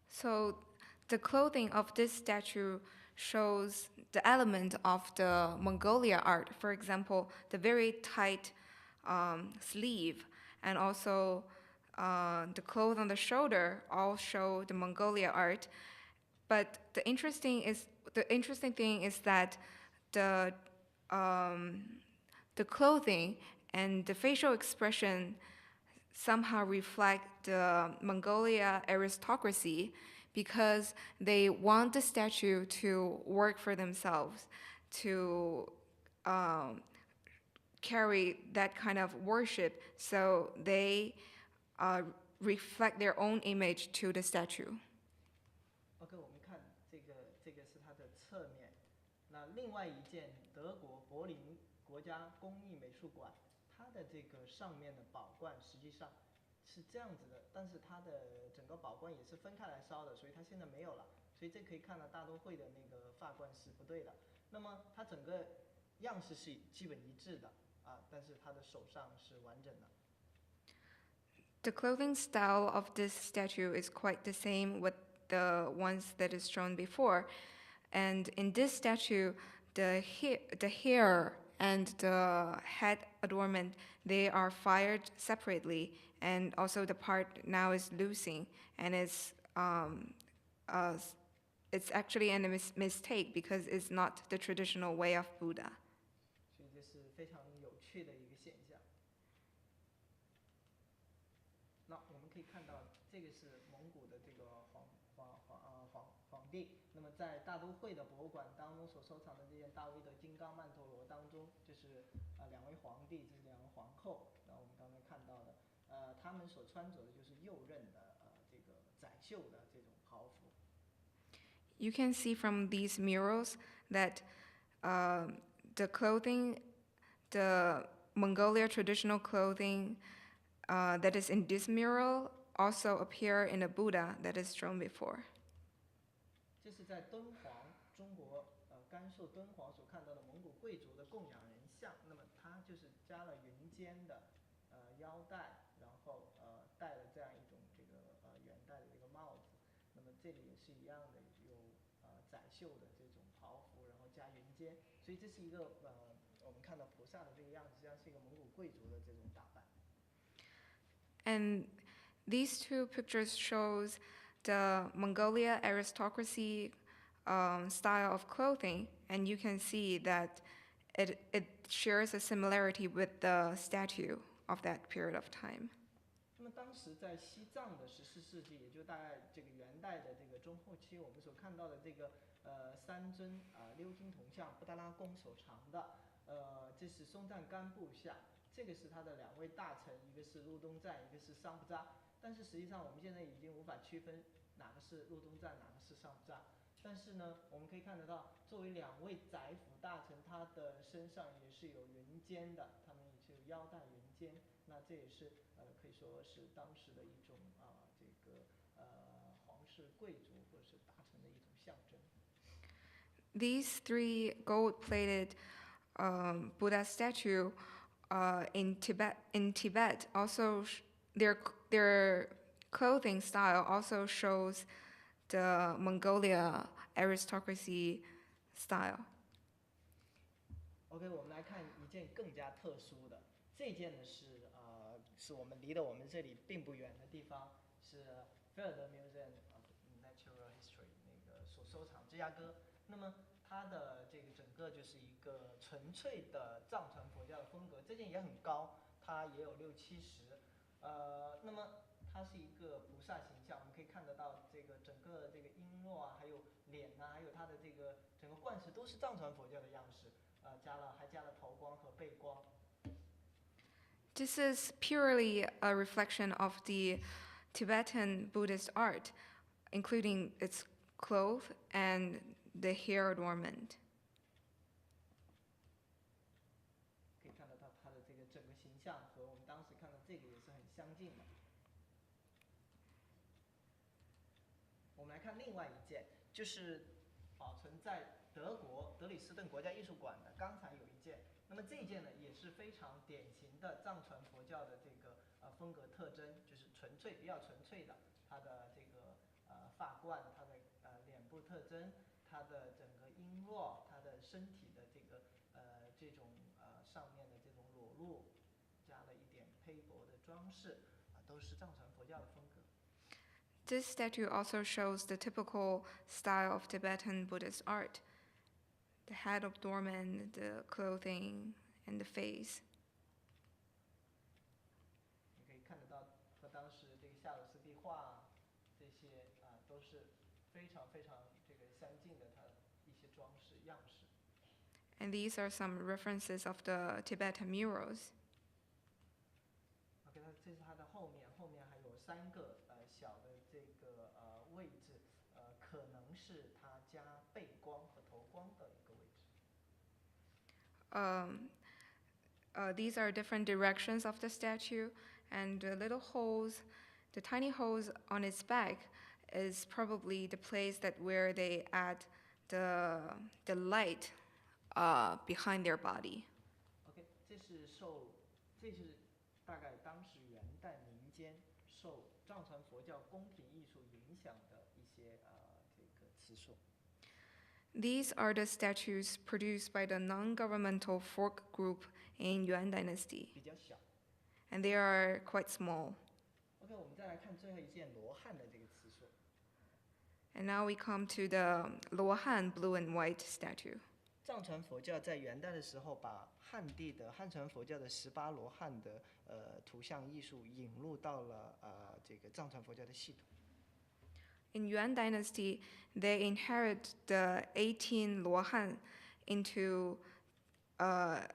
So the clothing of this statue shows the element of the Mongolia art. For example, the very tight sleeve and also the clothes on the shoulder all show the Mongolia art. But the interesting thing is that the clothing and the facial expression somehow reflect the Mongolia aristocracy because they want the statue to work for themselves, to carry that kind of worship, so they reflect their own image to the statue. OK， 我们看这个是它的侧面。那另外一件，德国柏林国家工艺美术馆，它的这个上面的宝冠实际上是这样子的，但是它的整个宝冠也是分开来烧的，所以它现在没有了。所以这可以看到大都会的那个发冠是不对的。那么它整个样式是基本一致的但是它的手上是完整的。The clothing style of this statue is quite the same with the ones that is shown before. And in this statue, the hair and the head adornment, they are fired separately. And also the part now is losing. And it's actually a mistake because it's not the traditional way of Buddha. 所以这是非常有趣的一个现象。那我们可以看到，这个是蒙古的这个皇帝。那么在大都会的博物馆当中所收藏的这件大威德金刚曼陀罗当中，就是两位皇帝，这是两位皇后。那我们刚才看到的，他们所穿着的就是右衽的这个窄袖的这种袍服。You can see from these murals that the clothing, the Mongolia traditional clothing that is in this mural also appear in the Buddha that is shown before. 这是在敦煌，中国甘肃敦煌所看到的蒙古贵族的供养人像。那么它就是加了云肩的腰带，然后戴了这样一种这个圆带的这个帽子。那么这里也是一样的，有窄袖的这种袍服，然后加云肩。所以这是一个我们看到菩萨的这个样子，实际上是一个蒙古贵族的这种打扮。And these two pictures shows the Mongolia aristocracy style of clothing, and you can see that it shares a similarity with the statue of that period of time. 那么当时在西藏的14世纪，也就大概这个元代的这个中后期，我们所看到的这个三尊鎏金铜像，布达拉宫所藏的，这是松赞干布像，这个是他的两位大臣，一个是禄东赞，一个是桑布扎。但是实际上我们现在已经无法区分哪个是禄东赞，哪个是桑布扎。但是呢，我们可以看得到，作为两位宰辅大臣，他的身上也是有云肩的，他们也是有腰带云肩。那这也是可以说是当时的一种这个皇室贵族或者是大臣的一种象征。These three gold-plated Buddha statue in Tibet also their clothing style also shows the Mongolia aristocracy style. OK， 我们来看一件更加特殊的，这件呢是我们离得我们这里并不远的地方，是菲尔德 Museum of Natural History 那个所收藏芝加哥。那么它的这个整个就是一个纯粹的藏传佛教的风格，这件也很高，它也有60-70，那么它是一个菩萨形象，我们可以看得到这个整个这个璎珞啊，还有脸呐、还有它的这个整个冠饰都是藏传佛教的样式。还加了头光和背光。This is purely a reflection of the Tibetan Buddhist art, including its clothes and the hair adornment. 可以看得到它的这个整个形象和我们当时看到这个也是很相近的。我们来看另外一件，就是保存在德国德里斯顿国家艺术馆的。刚才有一件，那么这一件呢也是非常典型的藏传佛教的这个风格特征，就是比较纯粹的，它的这个发冠，它的脸部特征，它的整个璎珞，它的身体的这种上面的这种裸露，加了一点胚帛的装饰，都是藏传佛教的风格。This statue also shows the typical style of Tibetan Buddhist art. The head adornment, the clothing, and the face. 你可以看得到和当时这个夏鲁斯壁画这些都是非常这个相近的，它一些装饰样式。And these are some references of the Tibetan murals. OK， 这是它的后面还有3个小的这个位置，可能是它加背光和头光的一个位置。These are different directions of the statue, and the little holes, the tiny holes on its back, is probably the place where they add the light behind their body. OK， 这是大概当时元代民间受藏传佛教宫廷艺术影响的一些这个瓷塑。These are the statues produced by the non-governmental folk group in Yuan Dynasty, 比较小。and they are quite small. OK， 我们再来看最后一件罗汉的这个瓷塑。And now we come to the Luohan blue and white statue. 藏传佛教在元代的时候，把汉传佛教的18罗汉的图像艺术引入到了这个藏传佛教的系统。In Yuan Dynasty, they inherit the 18 Luohan into,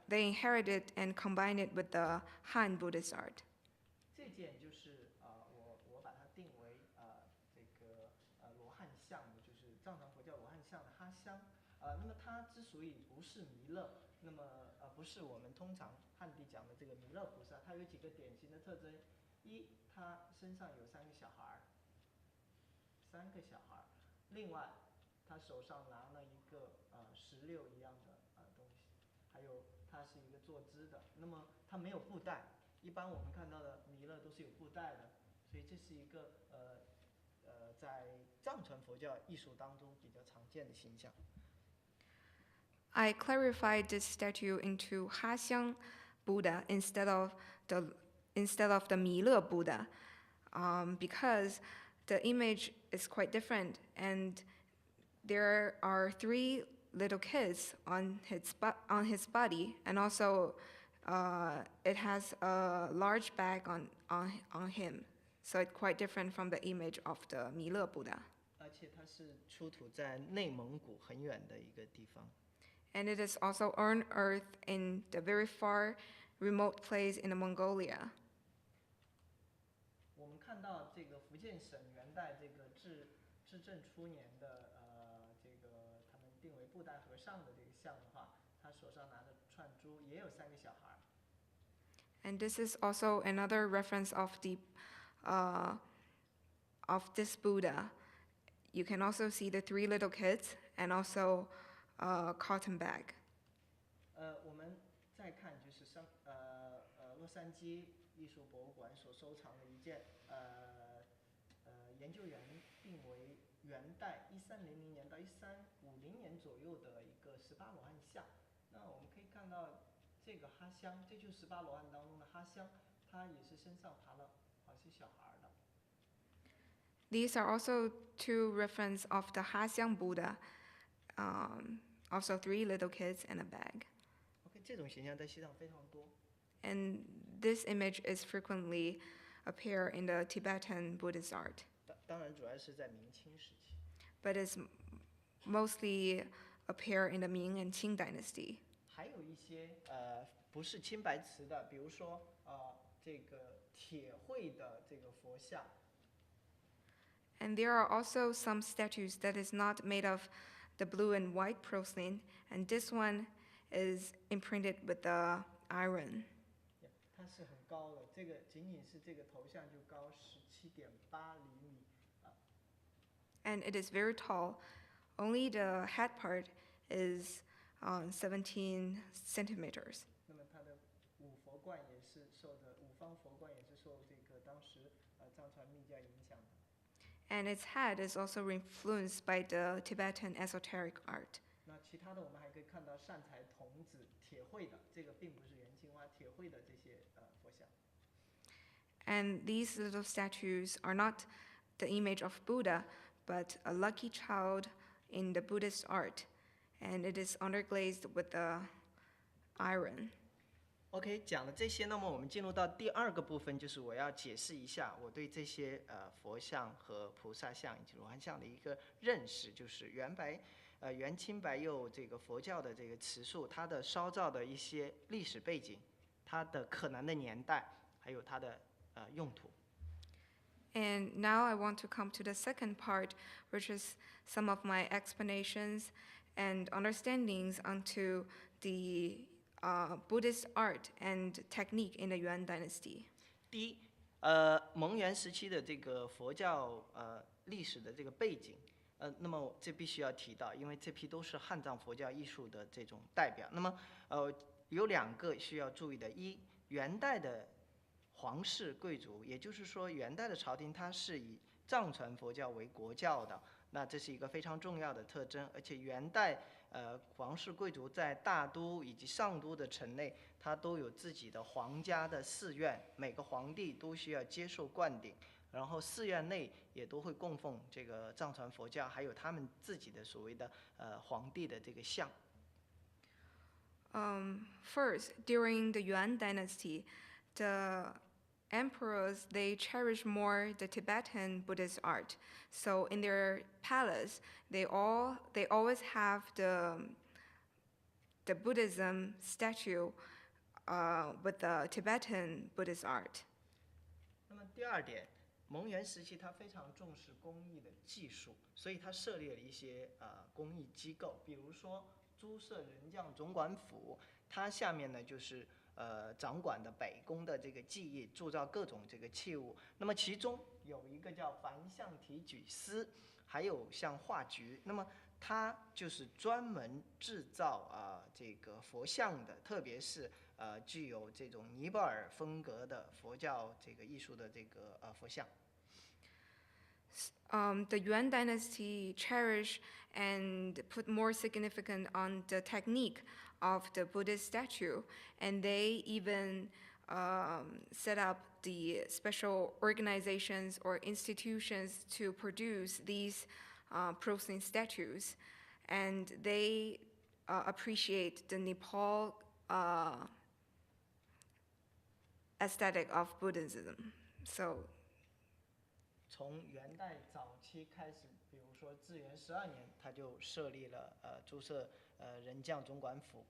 they inherited and combined it with the Han Buddhist art. 这件就是我把它定为这个罗汉像的，就是藏传佛教罗汉像的哈香。那么它之所以不是弥勒，那么不是我们通常汉地讲的这个弥勒菩萨，它有几个典型的特征：一，它身上有3个小孩另外，他手上拿了一个石榴一样的东西，还有他是一个坐姿的。那么他没有布袋，一般我们看到的弥勒都是有布袋的，所以这是一个在藏传佛教艺术当中比较常见的形象。I clarified this statue into Haxiang Buddha instead of the Mile Buddha, because the image is quite different, and there are 3 little kids on his body, and also it has a large bag on him, so it's quite different from the image of the Mile Buddha. 而且它是出土在内蒙古很远的一个地方。And it is also unearthed in the very far remote place in Mongolia. 我们看到这个福建省元代这个至正初年的这个他们定为布袋和尚的这个像的话，他手上拿着串珠，也有3个小孩。And this is also another reference of this Buddha. You can also see the 3 little kids and also a cotton bag. 我们再看就是洛杉矶艺术博物馆所收藏的一件研究员定为元代1300年到1350年左右的一个18罗汉像。那我们可以看到这个哈香，这就是18罗汉当中的哈香，他也是身上爬了好些小孩的。These are also two reference of the Haxiang Buddha, also 3 little kids and a bag. OK， 这种形象在西藏非常多。And this image is frequently appear in the Tibetan Buddhist art, 当然主要是在明清时期。 but is mostly appear in the Ming and Qing dynasty. 还有一些不是青白瓷的，比如说这个铁绘的这个佛像。 And there are also some statues that is not made of the blue and white porcelain, and this one is imprinted with the iron. 它是很高的，这个仅仅是这个头像就高17.8厘米。 And it is very tall. Only the head part is 17 centimeters. 那么它的五方佛冠也是受这个当时藏传密教影响的。 And its head is also influenced by the Tibetan esoteric art. 那其他的我们还可以看到善财童子铁绘的，这个并不是元青花铁绘的这些佛像。 And these little statues are not the image of Buddha, but a lucky child in the Buddhist art, and it is underglazed with the iron. OK， 讲了这些，那么我们进入到第二个部分，就是我要解释一下我对这些佛像和菩萨像以及罗汉像的一个认识，就是元清白釉这个佛教的这个瓷塑，它的烧造的一些历史背景，它的可能的年代，还有它的用途。 And now I want to come to the second part, which is some of my explanations and understandings onto the Buddhist art and technique in the Yuan dynasty. 第一，蒙元时期的这个佛教历史的这个背景，那么这必须要提到，因为这批都是汉藏佛教艺术的这种代表。那么有2个需要注意的：一，元代的皇室贵族，也就是说元代的朝廷它是以藏传佛教为国教的，那这是一个非常重要的特征。而且元代皇室贵族在大都以及上都的城内，它都有自己的皇家的寺院，每个皇帝都需要接受灌顶，然后寺院内也都会供奉这个藏传佛教，还有他们自己的所谓的皇帝的这个像。First, during the Yuan dynasty, the emperors, they cherish more the Tibetan Buddhist art. So in their palace, they always have the Buddhism statue with the Tibetan Buddhist art. 那么第二点，蒙元时期它非常重视工艺的技术，所以它设立了一些工艺机构，比如说诸舍人将总管府，它下面呢就是掌管的北宫的这个技艺，铸造各种这个器物。那么其中有一个叫梵象提举司，还有像画局，那么它就是专门制造这个佛像的，特别是具有这种尼泊尔风格的佛教这个艺术的这个佛像。The Yuan dynasty cherish and put more significance on the technique of the Buddhist statue, and they even set up the special organizations or institutions to produce these porcelain statues, and they appreciate the Nepal aesthetic of Buddhism. So 从元代早期开始，比如说至元12年，他就设立了诸舍人将总管府。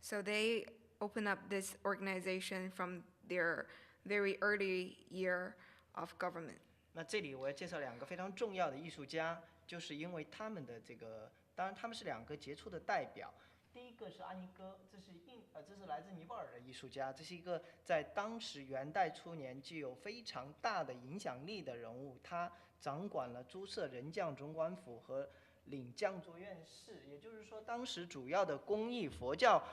So they open up this organization from their very early year of government. 那这里我要介绍2个非常重要的艺术家，就是因为他们的这个，当然他们是2个杰出的代表。第一个是阿尼哥，这是来自尼泊尔的艺术家，这是一个在当时元代初年具有非常大的影响力的人物，他掌管了诸舍人将总管府和领将作院士，也就是说当时主要的工艺佛教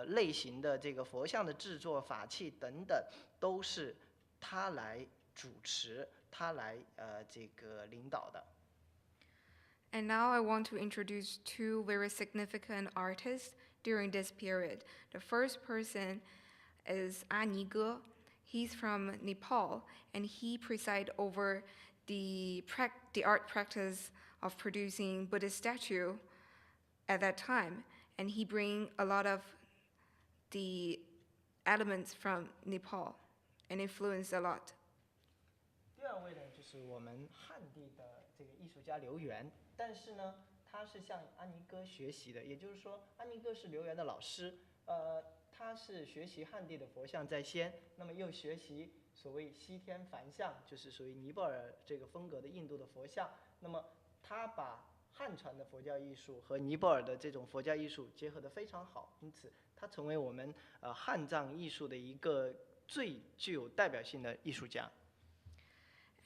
类型的这个佛像的制作、法器等等，都是他来主持，他来这个领导的。And now I want to introduce 2 very significant artists during this period. The first person is Anige. He's from Nepal, and he presided over the art practice of producing Buddhist statue at that time, and he bring a lot of the elements from Nepal and influenced a lot. 第二位呢，就是我们汉地的这个艺术家刘源，但是呢，他是向阿尼哥学习的，也就是说，阿尼哥是刘源的老师，他是学习汉地的佛像在先，那么又学习所谓西天梵像，就是属于尼泊尔这个风格的印度的佛像，那么他把汉传的佛教艺术和尼泊尔的这种佛教艺术结合得非常好，因此他成为我们汉藏艺术的一个最具有代表性的艺术家。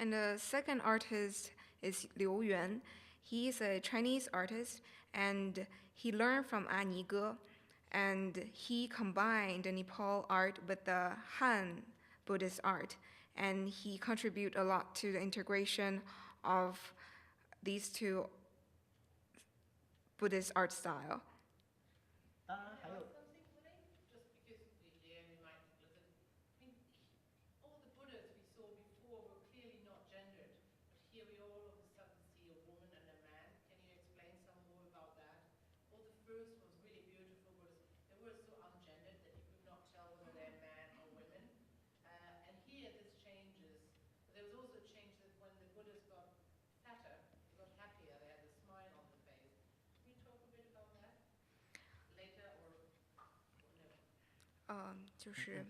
And the second artist is Liu Yuan. He is a Chinese artist, and he learned from Anige, and he combined the Nepal art with the Han Buddhist art, and he contributed a lot to the integration of these two Buddhist art style. 当然还有 Something funny, just because yeah, we might listen. I mean, all the Buddhas we saw before were clearly not gendered, but here we all of a sudden see a woman and a man. Can you explain some more about that? All the first ones really beautiful Buddhas, they were so ungendered that you could not tell whether they're man or women. And here this changes. But there was also a change that when the Buddhas got fatter, they got happier, they had a smile on the face. Can you talk a bit about that? Later or never? 就是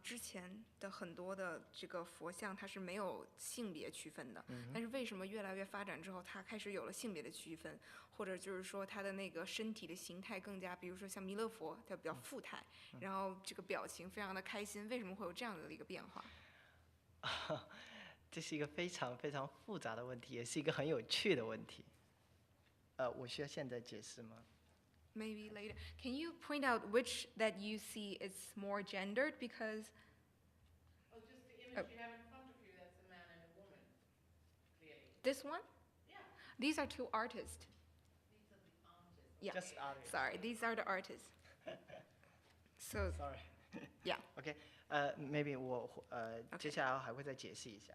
之前的很多的这个佛像，它是没有性别区分的。但是为什么越来越发展之后，它开始有了性别的区分，或者就是说它的那个身体的形态更加，比如说像弥勒佛，它比较富态，然后这个表情非常的开心，为什么会有这样的一个变化？这是一个非常非常复杂的问题，也是一个很有趣的问题。我需要现在解释吗？ Maybe later. Can you point out which that you see is more gendered? Because Oh, just the image you have in front of you, that's a man and a woman, clearly. this one, Yeah, these are two artists. these are the artists. Yeah. Just artists. Sorry, these are the artists. So Sorry. yeah. OK， maybe 我接下来还会再解释一下。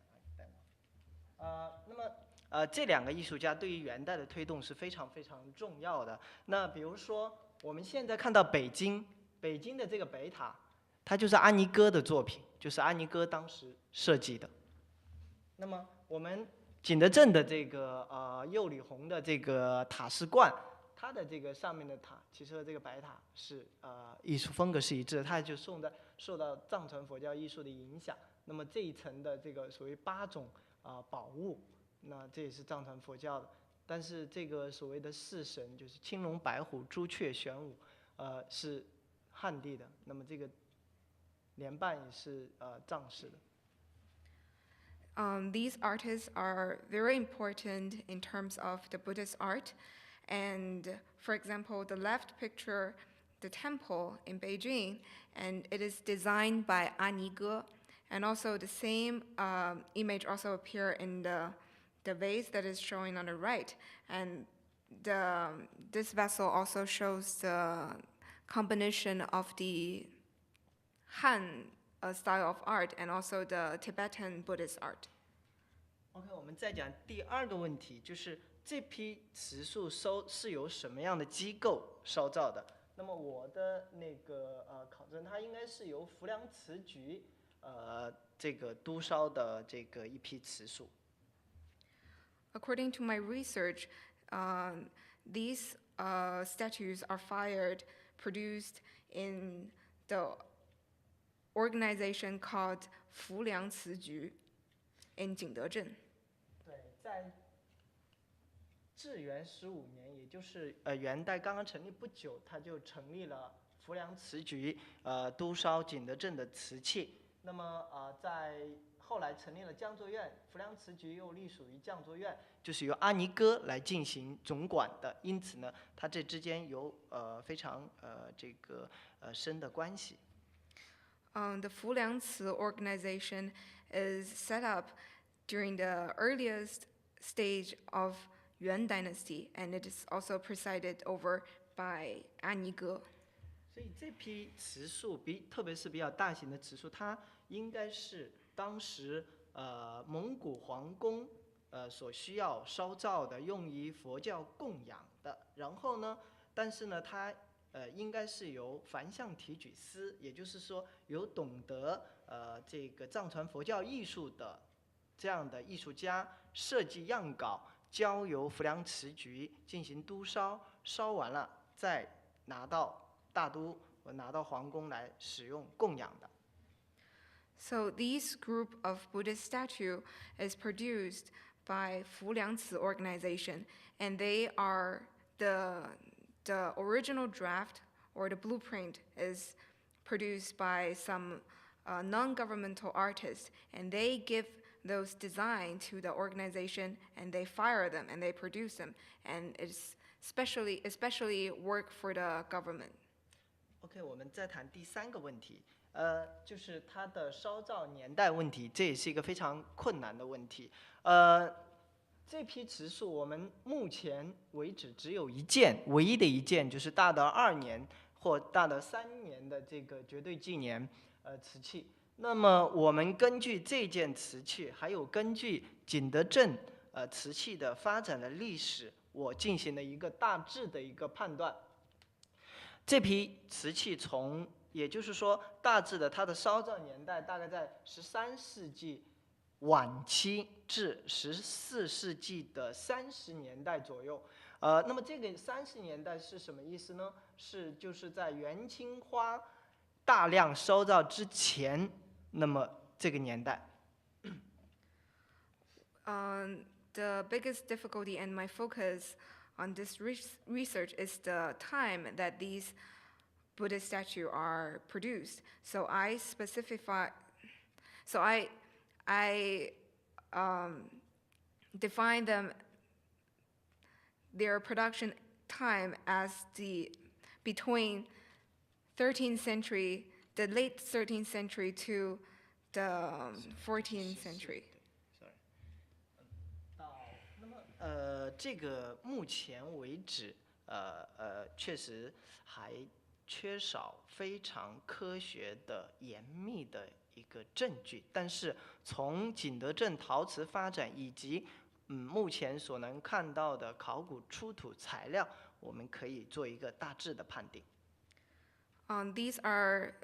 那么这两个艺术家对于元代的推动是非常非常重要的。那比如说我们现在看到北京的这个北塔，它就是阿尼哥的作品，就是阿尼哥当时设计的。那么我们景德镇的这个釉里红的这个塔式观，它的这个上面的塔，其实和这个白塔是艺术风格是一致的，它就受到藏传佛教艺术的影响。那么这一层的这个所谓8种宝物，那这也是藏传佛教的。但是这个所谓的4神，就是青龙、白虎、朱雀、玄武，是汉地的。那么这个莲瓣也是藏式的。These artists are very important in terms of the Buddhist art. And for example, the left picture, the temple in Beijing, and it is designed by Anige. And also the same image also appear in the vase that is showing on the right. And this vessel also shows the combination of the Han style of art and also the Tibetan Buddhist art. OK， 我们再讲第二个问题，就是这批瓷塑是由什么样的机构烧造的？那么我的那个考证，它应该是由浮梁瓷局这个督烧的这个一批瓷塑。According to my research, these statues are produced in the organization called 浮梁瓷局 in Jingdezhen. 对，在至元15年，也就是元代刚刚成立不久，他就成立了浮梁瓷局，督烧景德镇的瓷器。那么在后来成立了匠作院，浮梁瓷局又隶属于匠作院，就是由阿尼哥来进行总管的。因此呢，它这之间有非常这个深的关系。The Fuliangci organization is set up during the earliest stage of Yuan dynasty, and it is also presided over by 安妮哥。所以这批瓷树特别是比较大型的瓷树，它应该是当时蒙古皇宫所需要烧造的，用于佛教供养的。然后呢，但是呢，它应该是由梵相提举司，也就是说有懂得这个藏传佛教艺术的这样的艺术家设计样稿，交由浮梁瓷局进行督烧，烧完了再拿到大都拿到皇宫来使用供养的。So this group of Buddhist statue is produced by Fuliangci organization, and they are the original draft or the blueprint is produced by some non-governmental artists, and they give those design to the organization, and they fire them and they produce them, and it's especially work for the government. OK， 我们再谈第3个问题，就是它的烧造年代问题，这也是一个非常困难的问题。这批瓷树我们目前为止只有一件，唯一的一件就是大德2年或大德3年的这个绝对纪年瓷器。那么我们根据这件瓷器，还有根据景德镇瓷器的发展的历史，我进行了一个大致的一个判断。这批瓷器也就是说大致的它的烧造年代大概在13世纪晚期至14世纪的30年代左右。那么这个30年代是什么意思呢？就是在元青花大量烧造之前，那么这个年代。The biggest difficulty and my focus on this research is the time that these Buddhist statues are produced. So I define their production time as between 13th century, the late 13th century to the 14th century. 这个目前为止，确实还缺少非常科学的严密的一个证据。但是从景德镇陶瓷发展以及目前所能看到的考古出土材料，我们可以做一个大致的判定。These are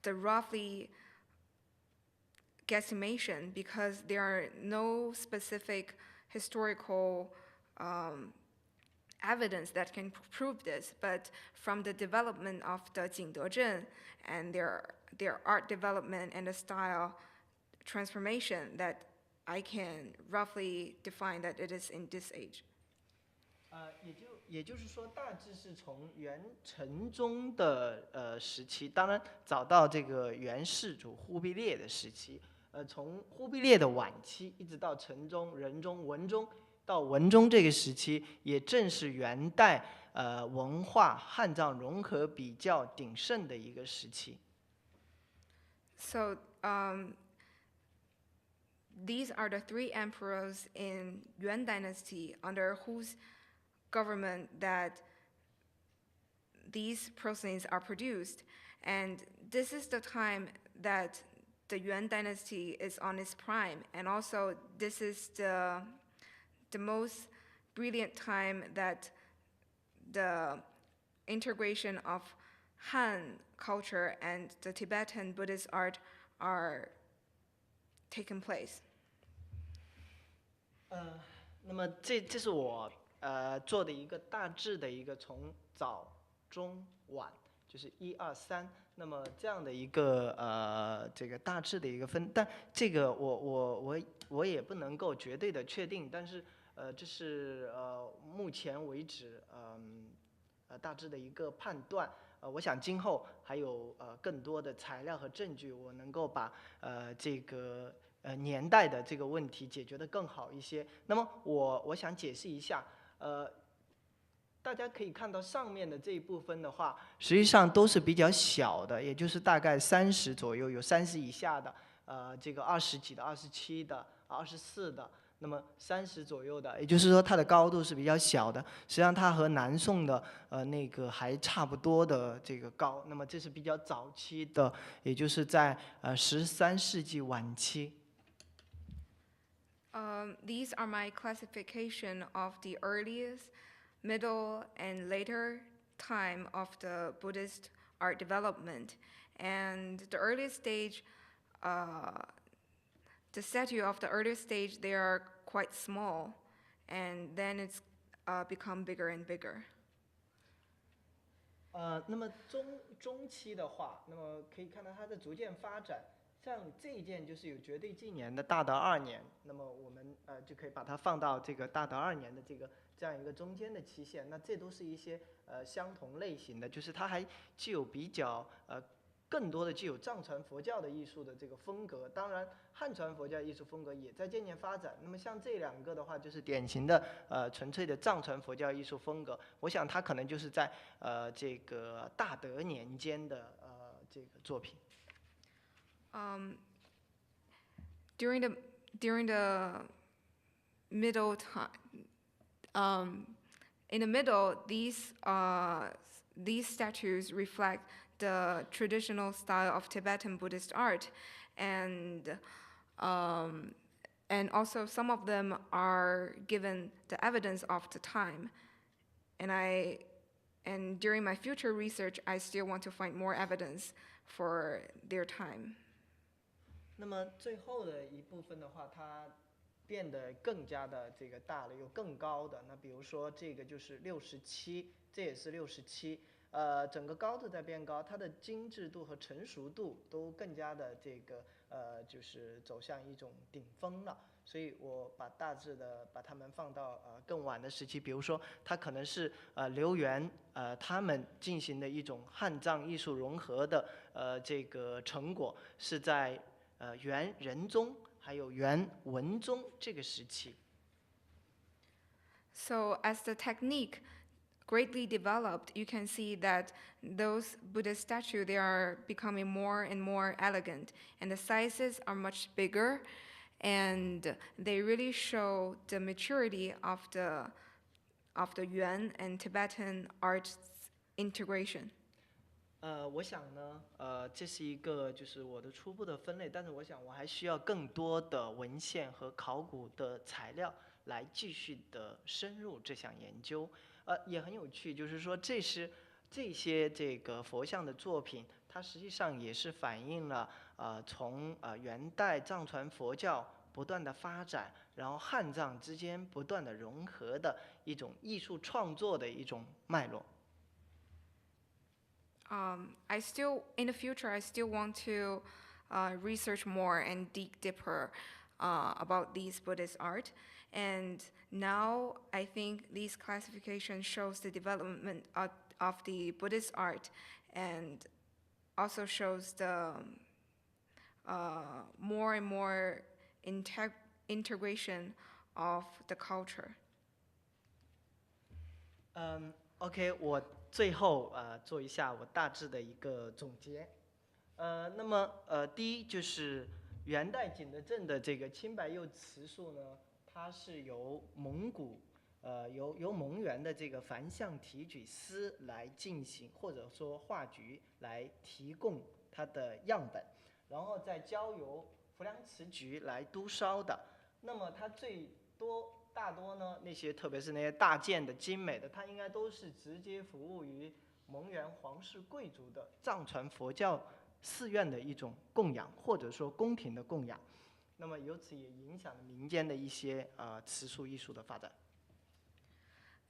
the roughly guesstimation because there are no specific historical evidence that can prove this, but from the development of the Jingdezhen and their art development and the style transformation, that I can roughly define that it is in this age. 也就是说，大致是从元成宗的时期，当然找到这个元世祖忽必烈的时期，从忽必烈的晚期一直到成宗、仁宗、文宗，到文宗这个时期，也正是元代文化汉藏融合比较鼎盛的一个时期。So these are the 3 emperors in Yuan dynasty under whose government that these porcelains are produced, and this is the time that the Yuan dynasty is on its prime, and also this is the most brilliant time that the integration of Han culture and the Tibetan Buddhist art are taking place. 那么这是我做的一个大致的一个从早中晚，就是1、2、3，那么这样的一个这个大致的一个分，但这个我也不能够绝对的确定，但是这是目前为止大致的一个判断。我想今后还有更多的材料和证据，我能够把这个年代的这个问题解决得更好一些。那么我想解释一下，大家可以看到上面的这一部分的话，实际上都是比较小的，也就是大概30左右，有30以下的，这个20几的、27的、24的。那么30左右的，也就是说它的高度是比较小的。实际上它和南宋的那个还差不多的这个高。那么这是比较早期的，也就是在13世纪晚期。These are my classification of the earliest, middle, and later time of the Buddhist art development. And the earliest stage, the statue of the earliest stage, they are quite small, and then it's become bigger and bigger. 那么中期的话，那么可以看到它的逐渐发展。像这一件就是有绝对纪年的大德2年，那么我们就可以把它放到这个大德2年的这样一个中间的期限。那这都是一些相同类型的，就是它还具有比较更多的具有藏传佛教的艺术的这个风格。当然，汉传佛教艺术风格也在渐渐发展。那么像这2个的话，就是典型的纯粹的藏传佛教艺术风格。我想它可能就是在这个大德年间的这个作品。During the middle time, in the middle, these statues reflect the traditional style of Tibetan Buddhist art, and also some of them are given the evidence of the time. And during my future research, I still want to find more evidence for their time. 那么最后的一部分的话，它变得更加的这个大了，有更高的。那比如说这个就是67，这也是67，整个高度在变高，它的精致度和成熟度都更加的这个就是走向一种顶峰了。所以我大致的把它们放到更晚的时期，比如说它可能是刘元他们进行的一种汉藏艺术融合的这个成果，是在元仁宗还有元文宗这个时期。So as the technique greatly developed, you can see that those Buddha statues, they are becoming more and more elegant, and the sizes are much bigger, and they really show the maturity of the Yuan and Tibetan arts integration. 我想呢，这是一个就是我的初步的分类，但是我想我还需要更多的文献和考古的材料来继续的深入这项研究。也很有趣，就是说这些这个佛像的作品，它实际上也是反映了从元代藏传佛教不断的发展，然后汉藏之间不断的融合的一种艺术创作的一种脉络。In the future, I still want to research more and dig deeper about these Buddhist art. And now I think this classification shows the development of the Buddhist art, and also shows the more and more integration of the culture. OK， 我最后做一下我大致的一个总结。那么第一就是元代景德镇的这个青白釉瓷塑呢，它是由蒙古由蒙元的这个梵相提举司来进行，或者说画局来提供它的样本，然后再交由浮梁瓷局来督烧的。那么它大多呢，那些特别是那些大件的精美的，它应该都是直接服务于蒙元皇室贵族的藏传佛教寺院的一种供养，或者说宫廷的供养。那么由此也影响了民间的一些瓷塑艺术的发展。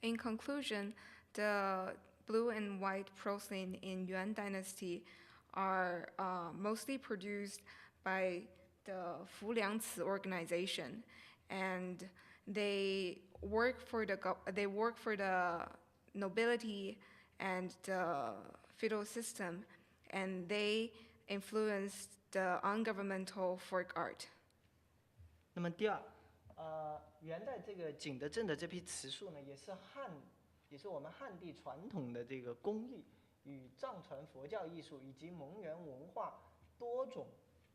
In conclusion, the blue and white porcelain in Yuan dynasty are mostly produced by the Fuliangci organization, and they work for the nobility and the feudal system, and they influence the ungovernmental folk art. 那么第二，元代这个景德镇的这批瓷塑呢，也是我们汉地传统的这个工艺与藏传佛教艺术以及蒙元文化多种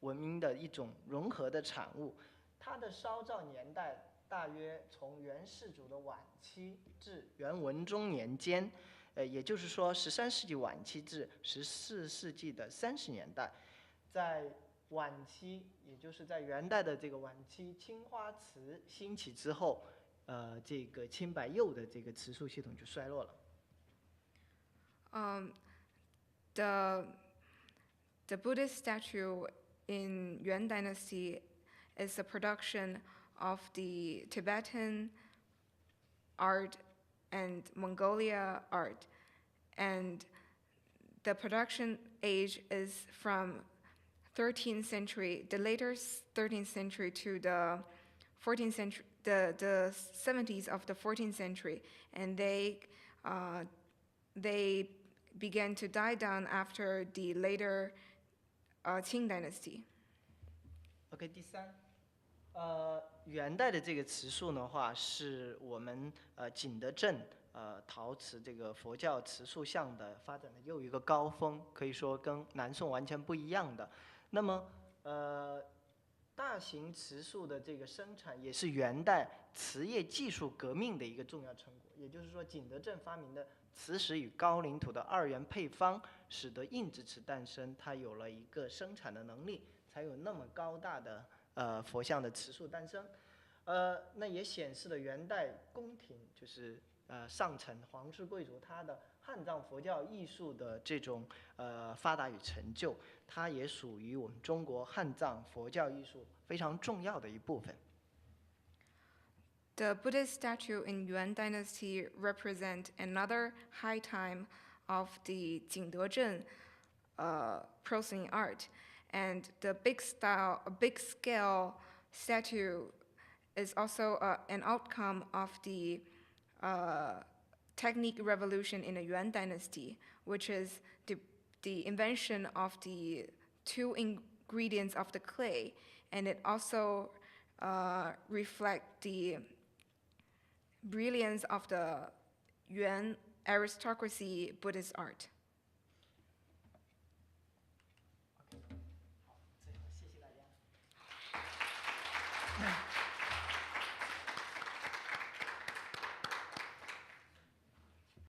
文明的一种融合的产物。它的烧造年代大约从元世祖的晚期至元文中年间，也就是说13世纪晚期至14世纪的30年代，在晚期，也就是在元代的这个晚期，青花瓷兴起之后，这个青白釉的这个瓷塑系统就衰落了。The Buddhist statue in Yuan Dynasty is a production of the Tibetan art and Mongolia art, and the production age is from 13th century, the later 13th century to the 14th century, the 70s of the 14th century, and they began to die down after the later Qing dynasty. OK， 第三，元代的这个瓷塑的话，是我们景德镇陶瓷这个佛教瓷塑像的发展的又一个高峰，可以说跟南宋完全不一样的。那么大型瓷塑的这个生产也是元代瓷业技术革命的一个重要成果。也就是说，景德镇发明的瓷石与高岭土的2元配方，使得硬质瓷诞生，它有了一个生产的能力，才有那么高大的佛像的瓷塑诞生。那也显示了元代宫廷就是上层皇室贵族他的汉藏佛教艺术的这种发达与成就，它也属于我们中国汉藏佛教艺术非常重要的一部分。The Buddhist statue in Yuan dynasty represent another high time of the Jingdezhen porcelain art, and the big scale statue is also an outcome of the technique revolution in the Yuan dynasty, which is the invention of the 2 ingredients of the clay, and it also reflects the brilliance of the Yuan aristocracy Buddhist art.